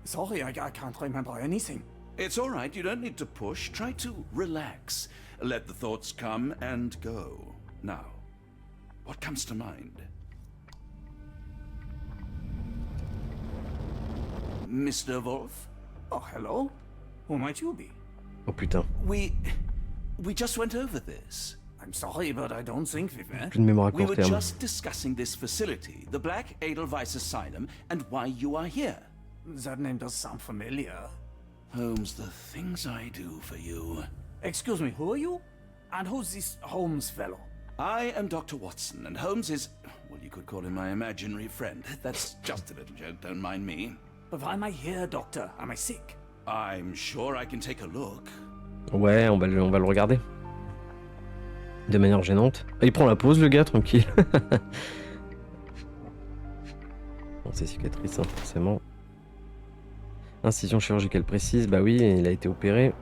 Sorry, I can't remember anything. It's all right, you don't need to push. Try to relax. Let the thoughts come and go. Now, what comes to mind? Mr. Wolf? Oh, hello. Who might you be? Oh putain. We just went over this. I'm sorry, but I don't think we've met. Plus de mémoire à We court were terme. just discussing this facility, the Black Edelweiss Asylum, and why you are here. That name does sound familiar. Holmes, the things I do for you. Excuse me, who are you? And who's this Holmes fellow? I am Dr. Watson, and Holmes is, well, you could call him my imaginary friend. That's just a little joke, don't mind me. But why am I here, doctor? Am I sick? I'm sure I can take a look. Ouais, on va le regarder. De manière gênante. Ah, il prend la pause, le gars, tranquille. Bon, c'est cicatrice, hein, forcément. Incision chirurgicale précise, bah oui, il a été opéré.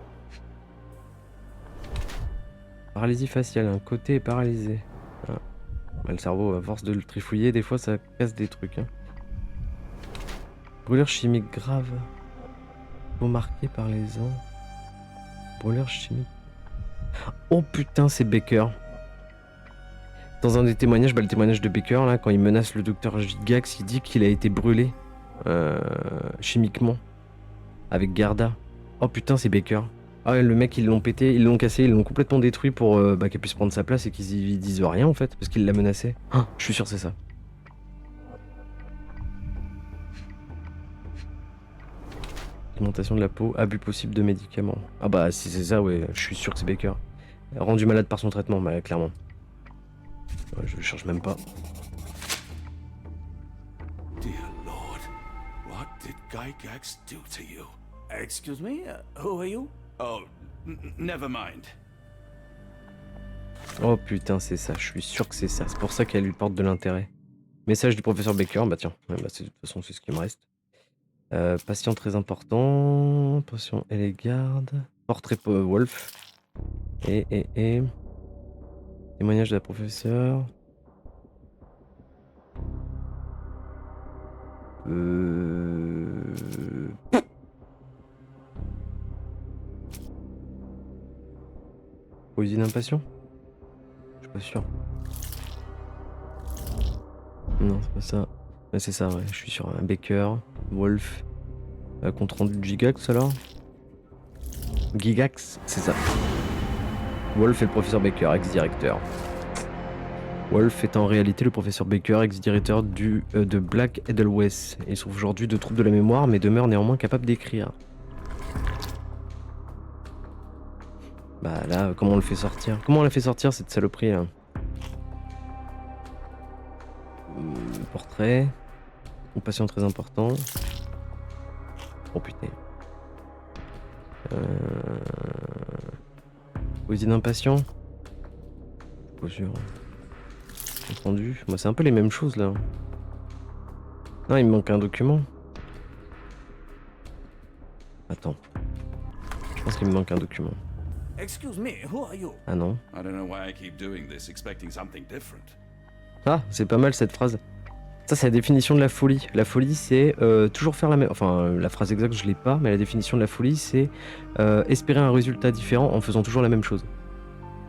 Paralysie faciale, un côté est paralysé. Voilà. Bah, le cerveau, à force de le trifouiller, des fois ça casse des trucs. Hein. Brûlure chimique grave. Peau marquée par les ans. Brûlure chimique. Oh putain, c'est Baker. Dans un des témoignages, bah, le témoignage de Baker, là, quand il menace le docteur Gigax, il dit qu'il a été brûlé chimiquement. Avec Garda. Oh putain, c'est Baker. Ah ouais, le mec, ils l'ont pété, ils l'ont cassé, ils l'ont complètement détruit pour qu'elle puisse prendre sa place et qu'ils disent rien en fait, parce qu'il l'a menacé. Ah, je suis sûr que c'est ça. Alimentation de la peau, abus possible de médicaments. Ah bah si c'est ça, ouais, je suis sûr que c'est Baker. Rendu malade par son traitement, bah clairement. Ouais, je le cherche même pas. Dear Lord, what did Gygax do to you? Excuse me, who are you? Oh, never mind. Oh putain, c'est ça, je suis sûr que c'est ça. C'est pour ça qu'elle lui porte de l'intérêt. Message du professeur Baker, bah tiens, ouais, bah de toute façon c'est ce qui me reste. Patient très important, patient et les gardes, portrait Wolf, et témoignage de la professeure. Poésie d'impatient? Je suis pas sûr. Non, c'est pas ça. Ouais, c'est ça, ouais, je suis sur un Baker, Wolf, compte rendu de Gigax alors? Gigax, c'est ça. Wolf est le professeur Baker, ex-directeur. Wolf est en réalité le professeur Baker, ex-directeur de Black Edelweiss. Il souffre aujourd'hui de troubles de la mémoire, mais demeure néanmoins capable d'écrire. Bah là, comment on le fait sortir? Comment on l'a fait sortir cette saloperie là? Portrait. Un patient très important. Oh putain. Poésie d'un patient? Pas sûr. Entendu. Moi, c'est un peu les mêmes choses là. Non, il me manque un document. Attends. Je pense qu'il me manque un document. Excuse me, who are you? Ah non. I don't know why I keep doing this, expecting something different. Ah, c'est pas mal cette phrase. Ça, c'est la définition de la folie. La folie, c'est toujours faire la même... Enfin, la phrase exacte, je l'ai pas, mais la définition de la folie, c'est espérer un résultat différent en faisant toujours la même chose.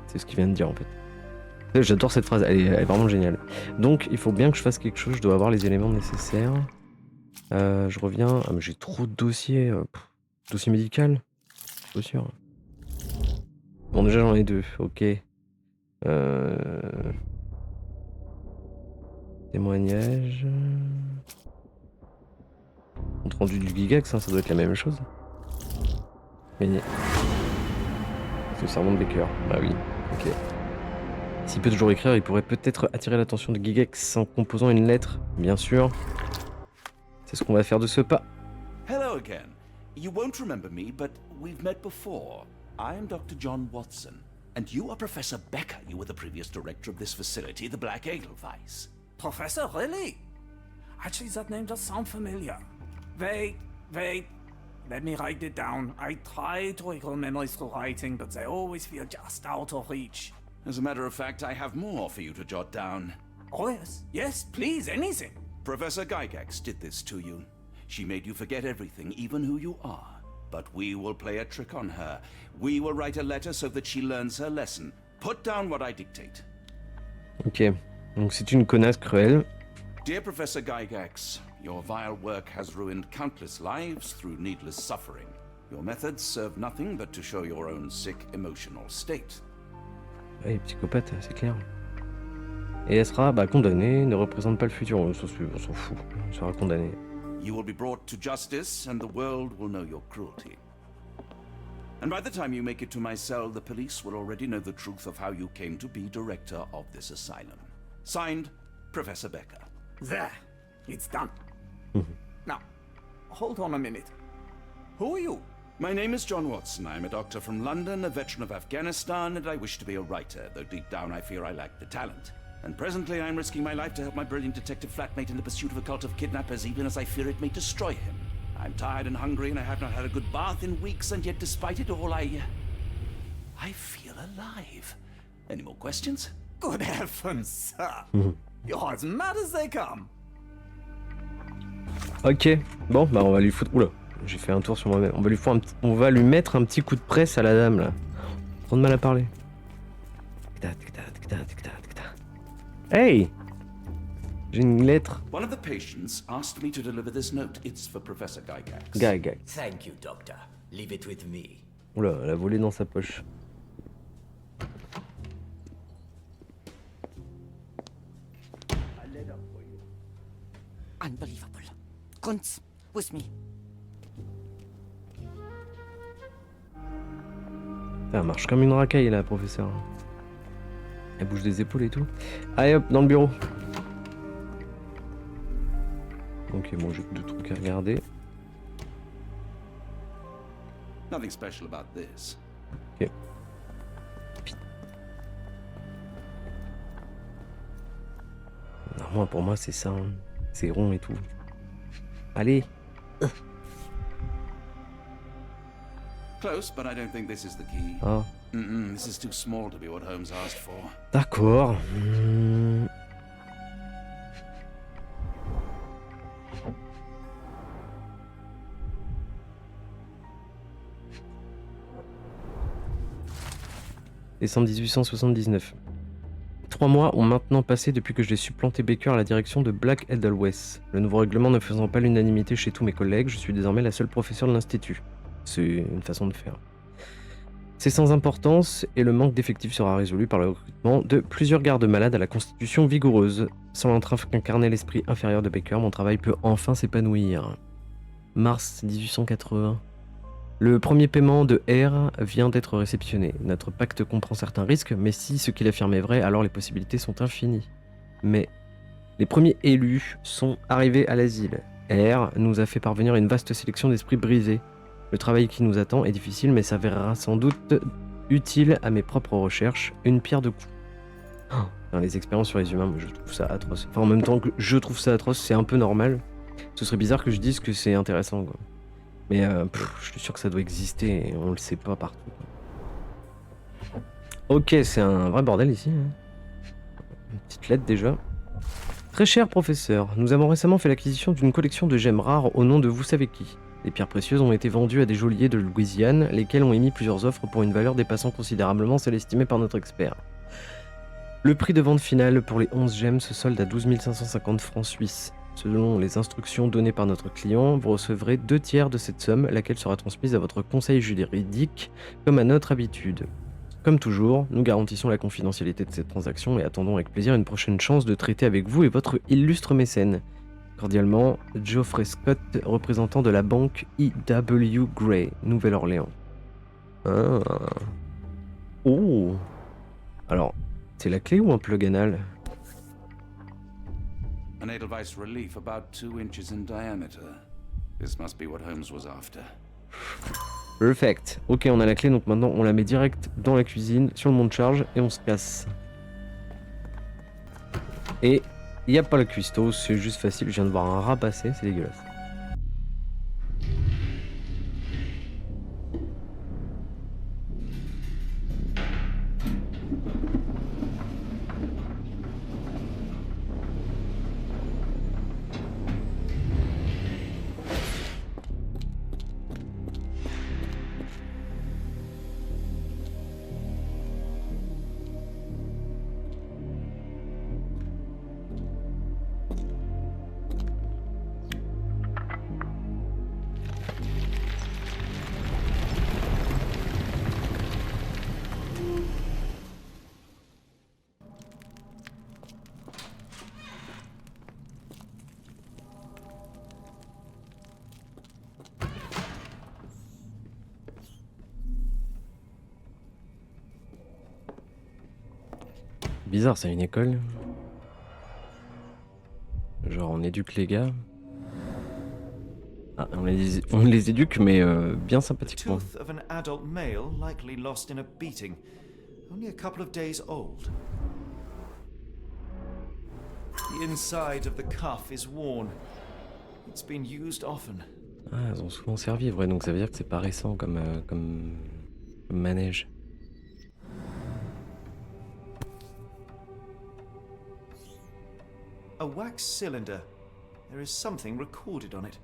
C'est ce qu'il vient de dire, en fait. J'adore cette phrase, elle est vraiment géniale. Donc, il faut bien que je fasse quelque chose, je dois avoir les éléments nécessaires. Je reviens... Ah, mais j'ai trop de dossiers. Dossier médical? Pas sûr. Bon, déjà, j'en ai 2, ok. Témoignage. Compte rendu du Gigax, hein, ça doit être la même chose. Mais... C'est le serment de Baker. Bah oui, ok. S'il peut toujours écrire, il pourrait peut-être attirer l'attention de Gigax en composant une lettre, bien sûr. C'est ce qu'on va faire de ce pas. Hello again. You won't remember me, but we've met before. I am Dr. John Watson, and you are Professor Becker. You were the previous director of this facility, the Black Edelweiss. Professor, really? Actually, that name does sound familiar. Wait. Let me write it down. I try to recall memories through writing, but they always feel just out of reach. As a matter of fact, I have more for you to jot down. Oh, yes. Yes, please, anything. Professor Gygax did this to you. She made you forget everything, even who you are. But we will play a trick on her. We will write a letter so that she learns her lesson. Put down what I dictate. Ok, donc c'est une connasse cruelle. Dear Professor Gygax, your vile work has ruined countless lives through needless suffering. Your methods serve nothing but to show your own sick emotional state. Ouais, psychopathe, c'est clair. Et elle sera condamnée, ne représente pas le futur. On s'en fout, elle sera condamnée. You will be brought to justice, and the world will know your cruelty. And by the time you make it to my cell, the police will already know the truth of how you came to be director of this asylum. Signed, Professor Becker. There. It's done. Now, hold on a minute. Who are you? My name is John Watson. I'm a doctor from London, a veteran of Afghanistan, and I wish to be a writer, though deep down I fear I lack the talent. And presently I'm risking my life to help my brilliant detective flatmate in the pursuit of a cult of kidnappers, even as I fear it may destroy him. I'm tired and hungry, and I have not had a good bath in weeks, and yet despite it all, I feel alive. Any more questions? Good heavens, sir. You're as mad as they come. Ok, bon, bah on va lui foutre... Oula, j'ai fait un tour sur moi-même. On va lui mettre un petit coup de presse à la dame, là. Trop de mal à parler. Hey! J'ai une lettre. One of the patients asked me to deliver this note. It's for Professor Gygax. Gygax. Thank you, Doctor. Leave it with me. Oula, elle a volé dans sa poche. Unbelievable. Kunz, with me. Elle marche comme une racaille, là, professeur. Elle bouge des épaules et tout. Allez hop, dans le bureau. Ok, bon, j'ai deux trucs à regarder. Nothing special about this. Ok. Non, pour moi, c'est ça. Hein. C'est rond et tout. Allez. Close, but I don't think this is the key. Ah. This is too small to be what Holmes asked for. D'accord. Décembre 1879. 3 mois ont maintenant passé depuis que j'ai supplanté Baker à la direction de Black Edelweiss. Le nouveau règlement ne faisant pas l'unanimité chez tous mes collègues, je suis désormais la seule professeure de l'institut. C'est une façon de faire. C'est sans importance et le manque d'effectifs sera résolu par le recrutement de plusieurs gardes-malades à la constitution vigoureuse. Sans l'entrain qu'incarnait l'esprit inférieur de Baker, mon travail peut enfin s'épanouir. Mars 1880. Le premier paiement de R vient d'être réceptionné. Notre pacte comprend certains risques, mais si ce qu'il affirme est vrai, alors les possibilités sont infinies. Mais les premiers élus sont arrivés à l'asile. R nous a fait parvenir une vaste sélection d'esprits brisés. Le travail qui nous attend est difficile, mais s'avérera sans doute utile à mes propres recherches. Une pierre de coups. Les expériences sur les humains, moi, je trouve ça atroce. Enfin, en même temps que je trouve ça atroce, c'est un peu normal. Ce serait bizarre que je dise que c'est intéressant, quoi. Mais je suis sûr que ça doit exister et on le sait pas partout. Ok, c'est un vrai bordel ici. Hein. Une petite lettre déjà. Très cher professeur, nous avons récemment fait l'acquisition d'une collection de gemmes rares au nom de vous savez qui. Les pierres précieuses ont été vendues à des geôliers de Louisiane, lesquels ont émis plusieurs offres pour une valeur dépassant considérablement celle estimée par notre expert. Le prix de vente final pour les 11 gemmes se solde à 12 550 francs suisses. Selon les instructions données par notre client, vous recevrez 2/3 de cette somme, laquelle sera transmise à votre conseil juridique, comme à notre habitude. Comme toujours, nous garantissons la confidentialité de cette transaction et attendons avec plaisir une prochaine chance de traiter avec vous et votre illustre mécène. Cordialement, Geoffrey Scott, représentant de la banque E.W. Gray, Nouvelle-Orléans. Ah. Oh. Alors, c'est la clé ou un plug anal? An Edelweiss relief about 2 inches in diameter. This must be what Holmes was after. Perfect. Ok, on a la clé, donc maintenant on la met direct dans la cuisine, sur le monte charge, et on se casse. Et il n'y a pas le cuistot, c'est juste facile, je viens de voir un rat passer, c'est dégueulasse. Bizarre, c'est une école. Genre on éduque les gars. Ah, on les éduque mais bien The sympathiquement. tooth of an adult male likely lost in a beating, only a couple of days old. The inside of the cuff is worn. It's been used often. Ah, elles ont souvent servi, vrai, donc ça veut dire que c'est pas récent comme manège. A wax cylinder. There is something recorded on it.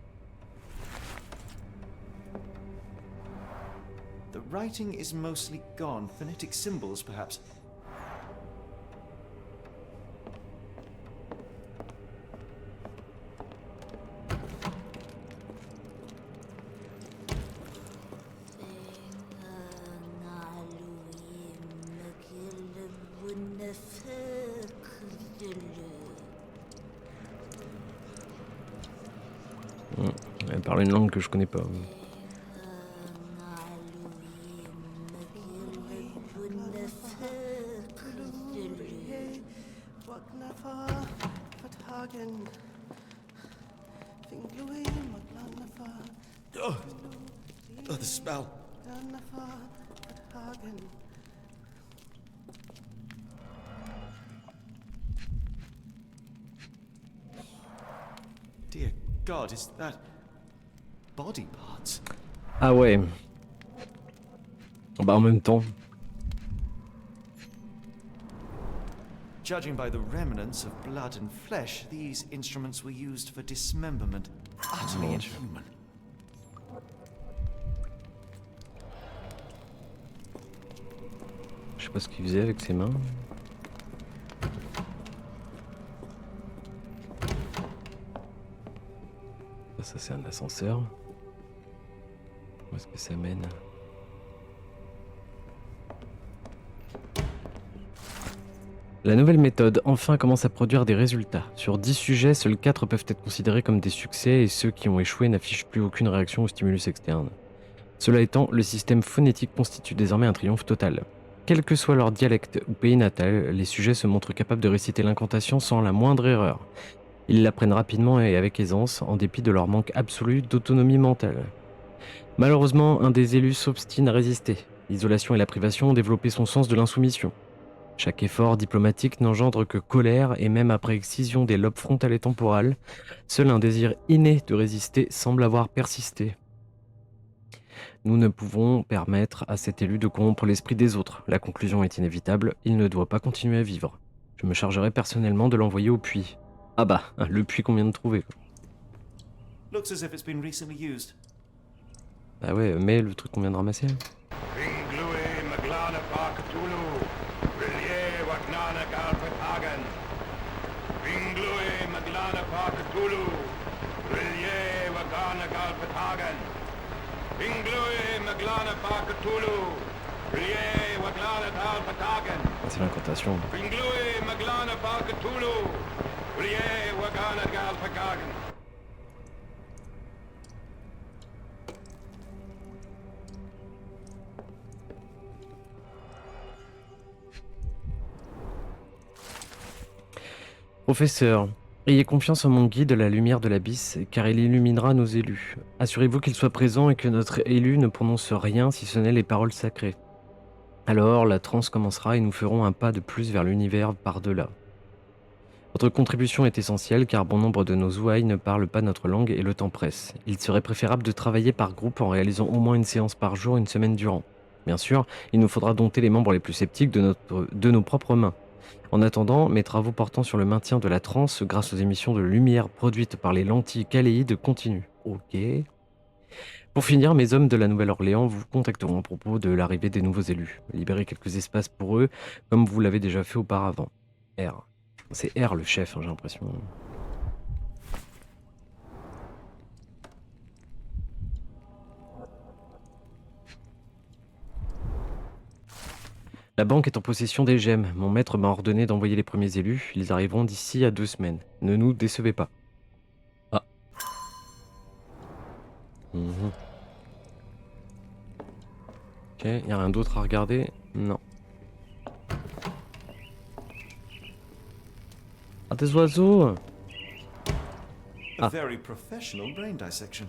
The writing is mostly gone. Phonetic symbols, perhaps. Elle parle une langue que je connais pas. Oh, the smell. Dear God, is that body parts? Ah ouais. Bah en même temps. Judging by the remnants of blood and flesh, these instruments were used for dismemberment. Utterly inhuman. Je sais pas ce qu'il faisait avec ses mains. Ça c'est un ascenseur. Où est-ce que ça mène? La nouvelle méthode enfin commence à produire des résultats. Sur 10 sujets, seuls 4 peuvent être considérés comme des succès et ceux qui ont échoué n'affichent plus aucune réaction au stimulus externe. Cela étant, le système phonétique constitue désormais un triomphe total. Quel que soit leur dialecte ou pays natal, les sujets se montrent capables de réciter l'incantation sans la moindre erreur. Ils l'apprennent rapidement et avec aisance, en dépit de leur manque absolu d'autonomie mentale. Malheureusement, un des élus s'obstine à résister. L'isolation et la privation ont développé son sens de l'insoumission. Chaque effort diplomatique n'engendre que colère et même après excision des lobes frontal et temporal, seul un désir inné de résister semble avoir persisté. Nous ne pouvons permettre à cet élu de corrompre l'esprit des autres. La conclusion est inévitable, il ne doit pas continuer à vivre. Je me chargerai personnellement de l'envoyer au puits. Ah bah, le puits qu'on vient de trouver. Looks as if it's been recently used. Ah ouais, mais le truc qu'on vient de ramasser. C'est l'incantation. Professeur, ayez confiance en mon guide, la lumière de l'abysse, car il illuminera nos élus. Assurez-vous qu'il soit présent et que notre élu ne prononce rien si ce n'est les paroles sacrées. Alors, la transe commencera et nous ferons un pas de plus vers l'univers par-delà. Votre contribution est essentielle car bon nombre de nos ouailles ne parlent pas notre langue et le temps presse. Il serait préférable de travailler par groupe en réalisant au moins une séance par jour une semaine durant. Bien sûr, il nous faudra dompter les membres les plus sceptiques de nos propres mains. En attendant, mes travaux portant sur le maintien de la transe grâce aux émissions de lumière produites par les lentilles caléides continuent. Ok. Pour finir, mes hommes de la Nouvelle-Orléans vous contacteront à propos de l'arrivée des nouveaux élus. Libérez quelques espaces pour eux, comme vous l'avez déjà fait auparavant. R. C'est R le chef, hein, j'ai l'impression. La banque est en possession des gemmes. Mon maître m'a ordonné d'envoyer les premiers élus. Ils arriveront d'ici à 2 semaines. Ne nous décevez pas. Ah. Ok, y a rien d'autre à regarder? Non. Ah, des oiseaux. A very professional brain dissection.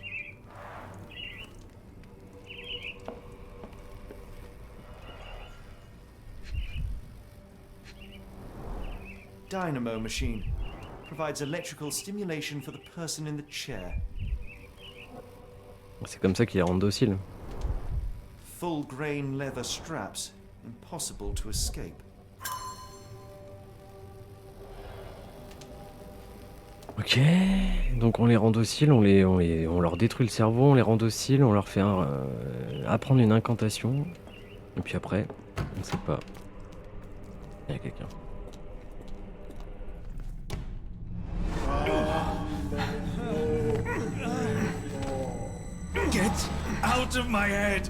Dynamo machine. Provides electrical stimulation for the person in the chair. C'est comme ça qu'ils les rendent dociles. Full grain leather straps. Impossible to escape. Ok, donc on les rend dociles, on leur détruit le cerveau, on les rend dociles, on leur fait apprendre une incantation. Et puis après, on sait pas. Il y a quelqu'un. Get out of my head!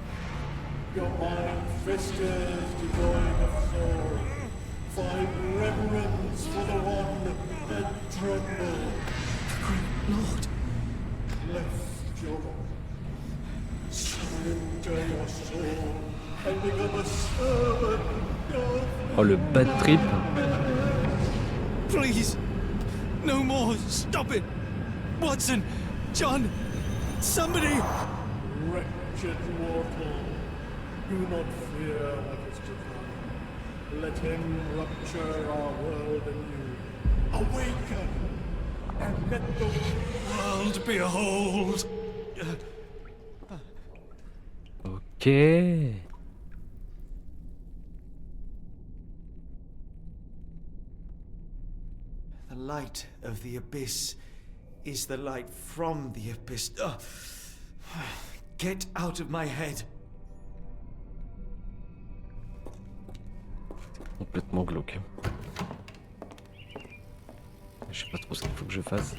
Your mind festers devoid of soul. Find reverence for the one and tremble. The great lord! Left your surrender your soul and become a servant of... Oh, le bad trip. Please! No more! Stop it! Watson! John! Somebody! Wretched mortal, do not fear what is to come. Let him rupture our world anew. Awaken, and let the world behold! Ok. The light of the abyss is the light from the abyss. Get out of my head. Complètement glauque. Je sais pas trop ce qu'il faut que je fasse.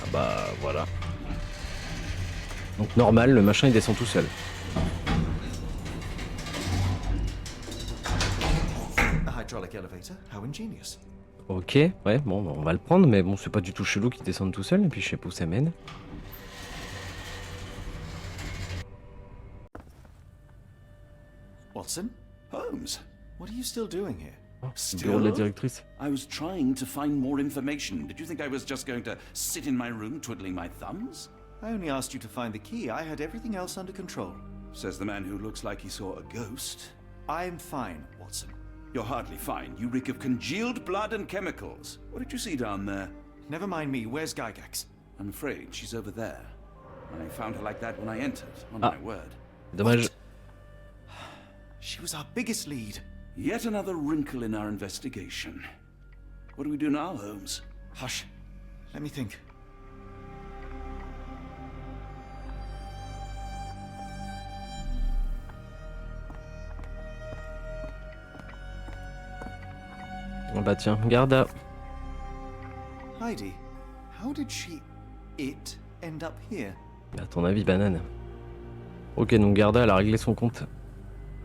Ah bah voilà. Donc normal, le machin il descend tout seul. A hydraulic elevator, how ingenious. Ok, ouais, bon, on va le prendre, mais bon, c'est pas du tout chelou qu'il descende tout seul, et puis je sais pas où ça mène. Watson? Holmes? What are you still doing here? Bureau de la directrice. I was trying to find more information. Did you think I was just going to sit in my room twiddling my thumbs? I only asked you to find the key. I had everything else under control. Says the man who looks like he saw a ghost. I'm fine, Watson. You're hardly fine. You reek of congealed blood and chemicals. What did you see down there? Never mind me. Where's Gygax? I'm afraid she's over there. I found her like that when I entered, on my word. Dommage. What? She was our biggest lead. Yet another wrinkle in our investigation. What do we do now, Holmes? Hush. Let me think. Oh bah tiens, Garda. Heidi, how did it end up here? À ton avis, banane. Ok, donc Garda, elle a réglé son compte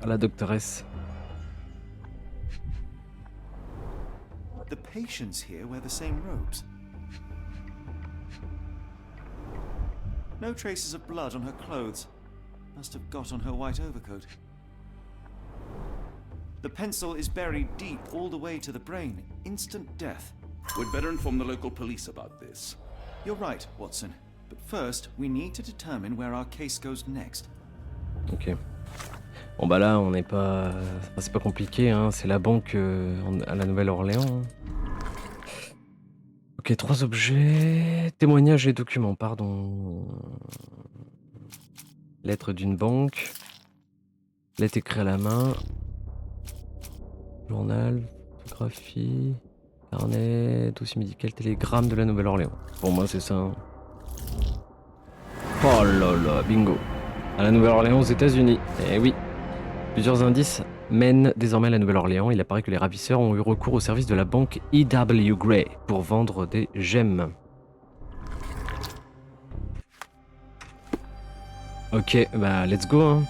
à la doctoresse. The patients here wear the same robes. No traces of blood on her clothes. Must have got on her white overcoat. The pencil is buried deep all the way to the brain. Instant death. We'd better inform the local police about this. You're right, Watson. But first, we need to determine where our case goes next. Ok. Bon bah là, on n'est pas... Enfin, c'est pas compliqué, hein. C'est la banque à la Nouvelle-Orléans. Hein. Ok, 3 objets... Témoignages et documents, pardon. Lettre d'une banque. Lettre écrite à la main. Journal, photographie, carnet, dossier médical, télégramme de la Nouvelle-Orléans. Pour moi, c'est ça. Hein. Oh là là, bingo. À la Nouvelle-Orléans, aux États-Unis. Eh oui. Plusieurs indices mènent désormais à la Nouvelle-Orléans. Il apparaît que les ravisseurs ont eu recours au service de la banque E.W. Gray pour vendre des gemmes. Ok, bah let's go. Hein.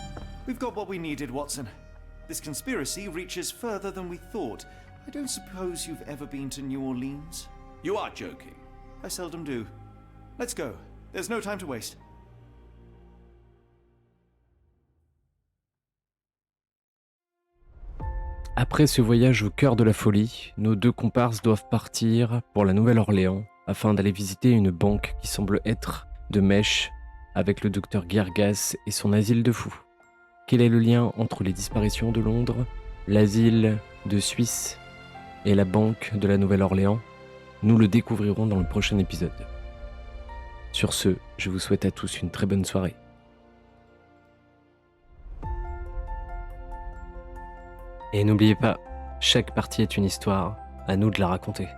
We've got what we needed, Watson. This conspiracy reaches further than we thought. I don't suppose you've ever been to New Orleans? You are joking. I seldom do. Let's go. There's no time to waste. Après ce voyage au cœur de la folie, nos deux comparses doivent partir pour la Nouvelle-Orléans afin d'aller visiter une banque qui semble être de mèche avec le docteur Gergas et son asile de fous. Quel est le lien entre les disparitions de Londres, l'asile de Suisse et la banque de la Nouvelle-Orléans? Nous le découvrirons dans le prochain épisode. Sur ce, je vous souhaite à tous une très bonne soirée. Et n'oubliez pas, chaque partie est une histoire, à nous de la raconter.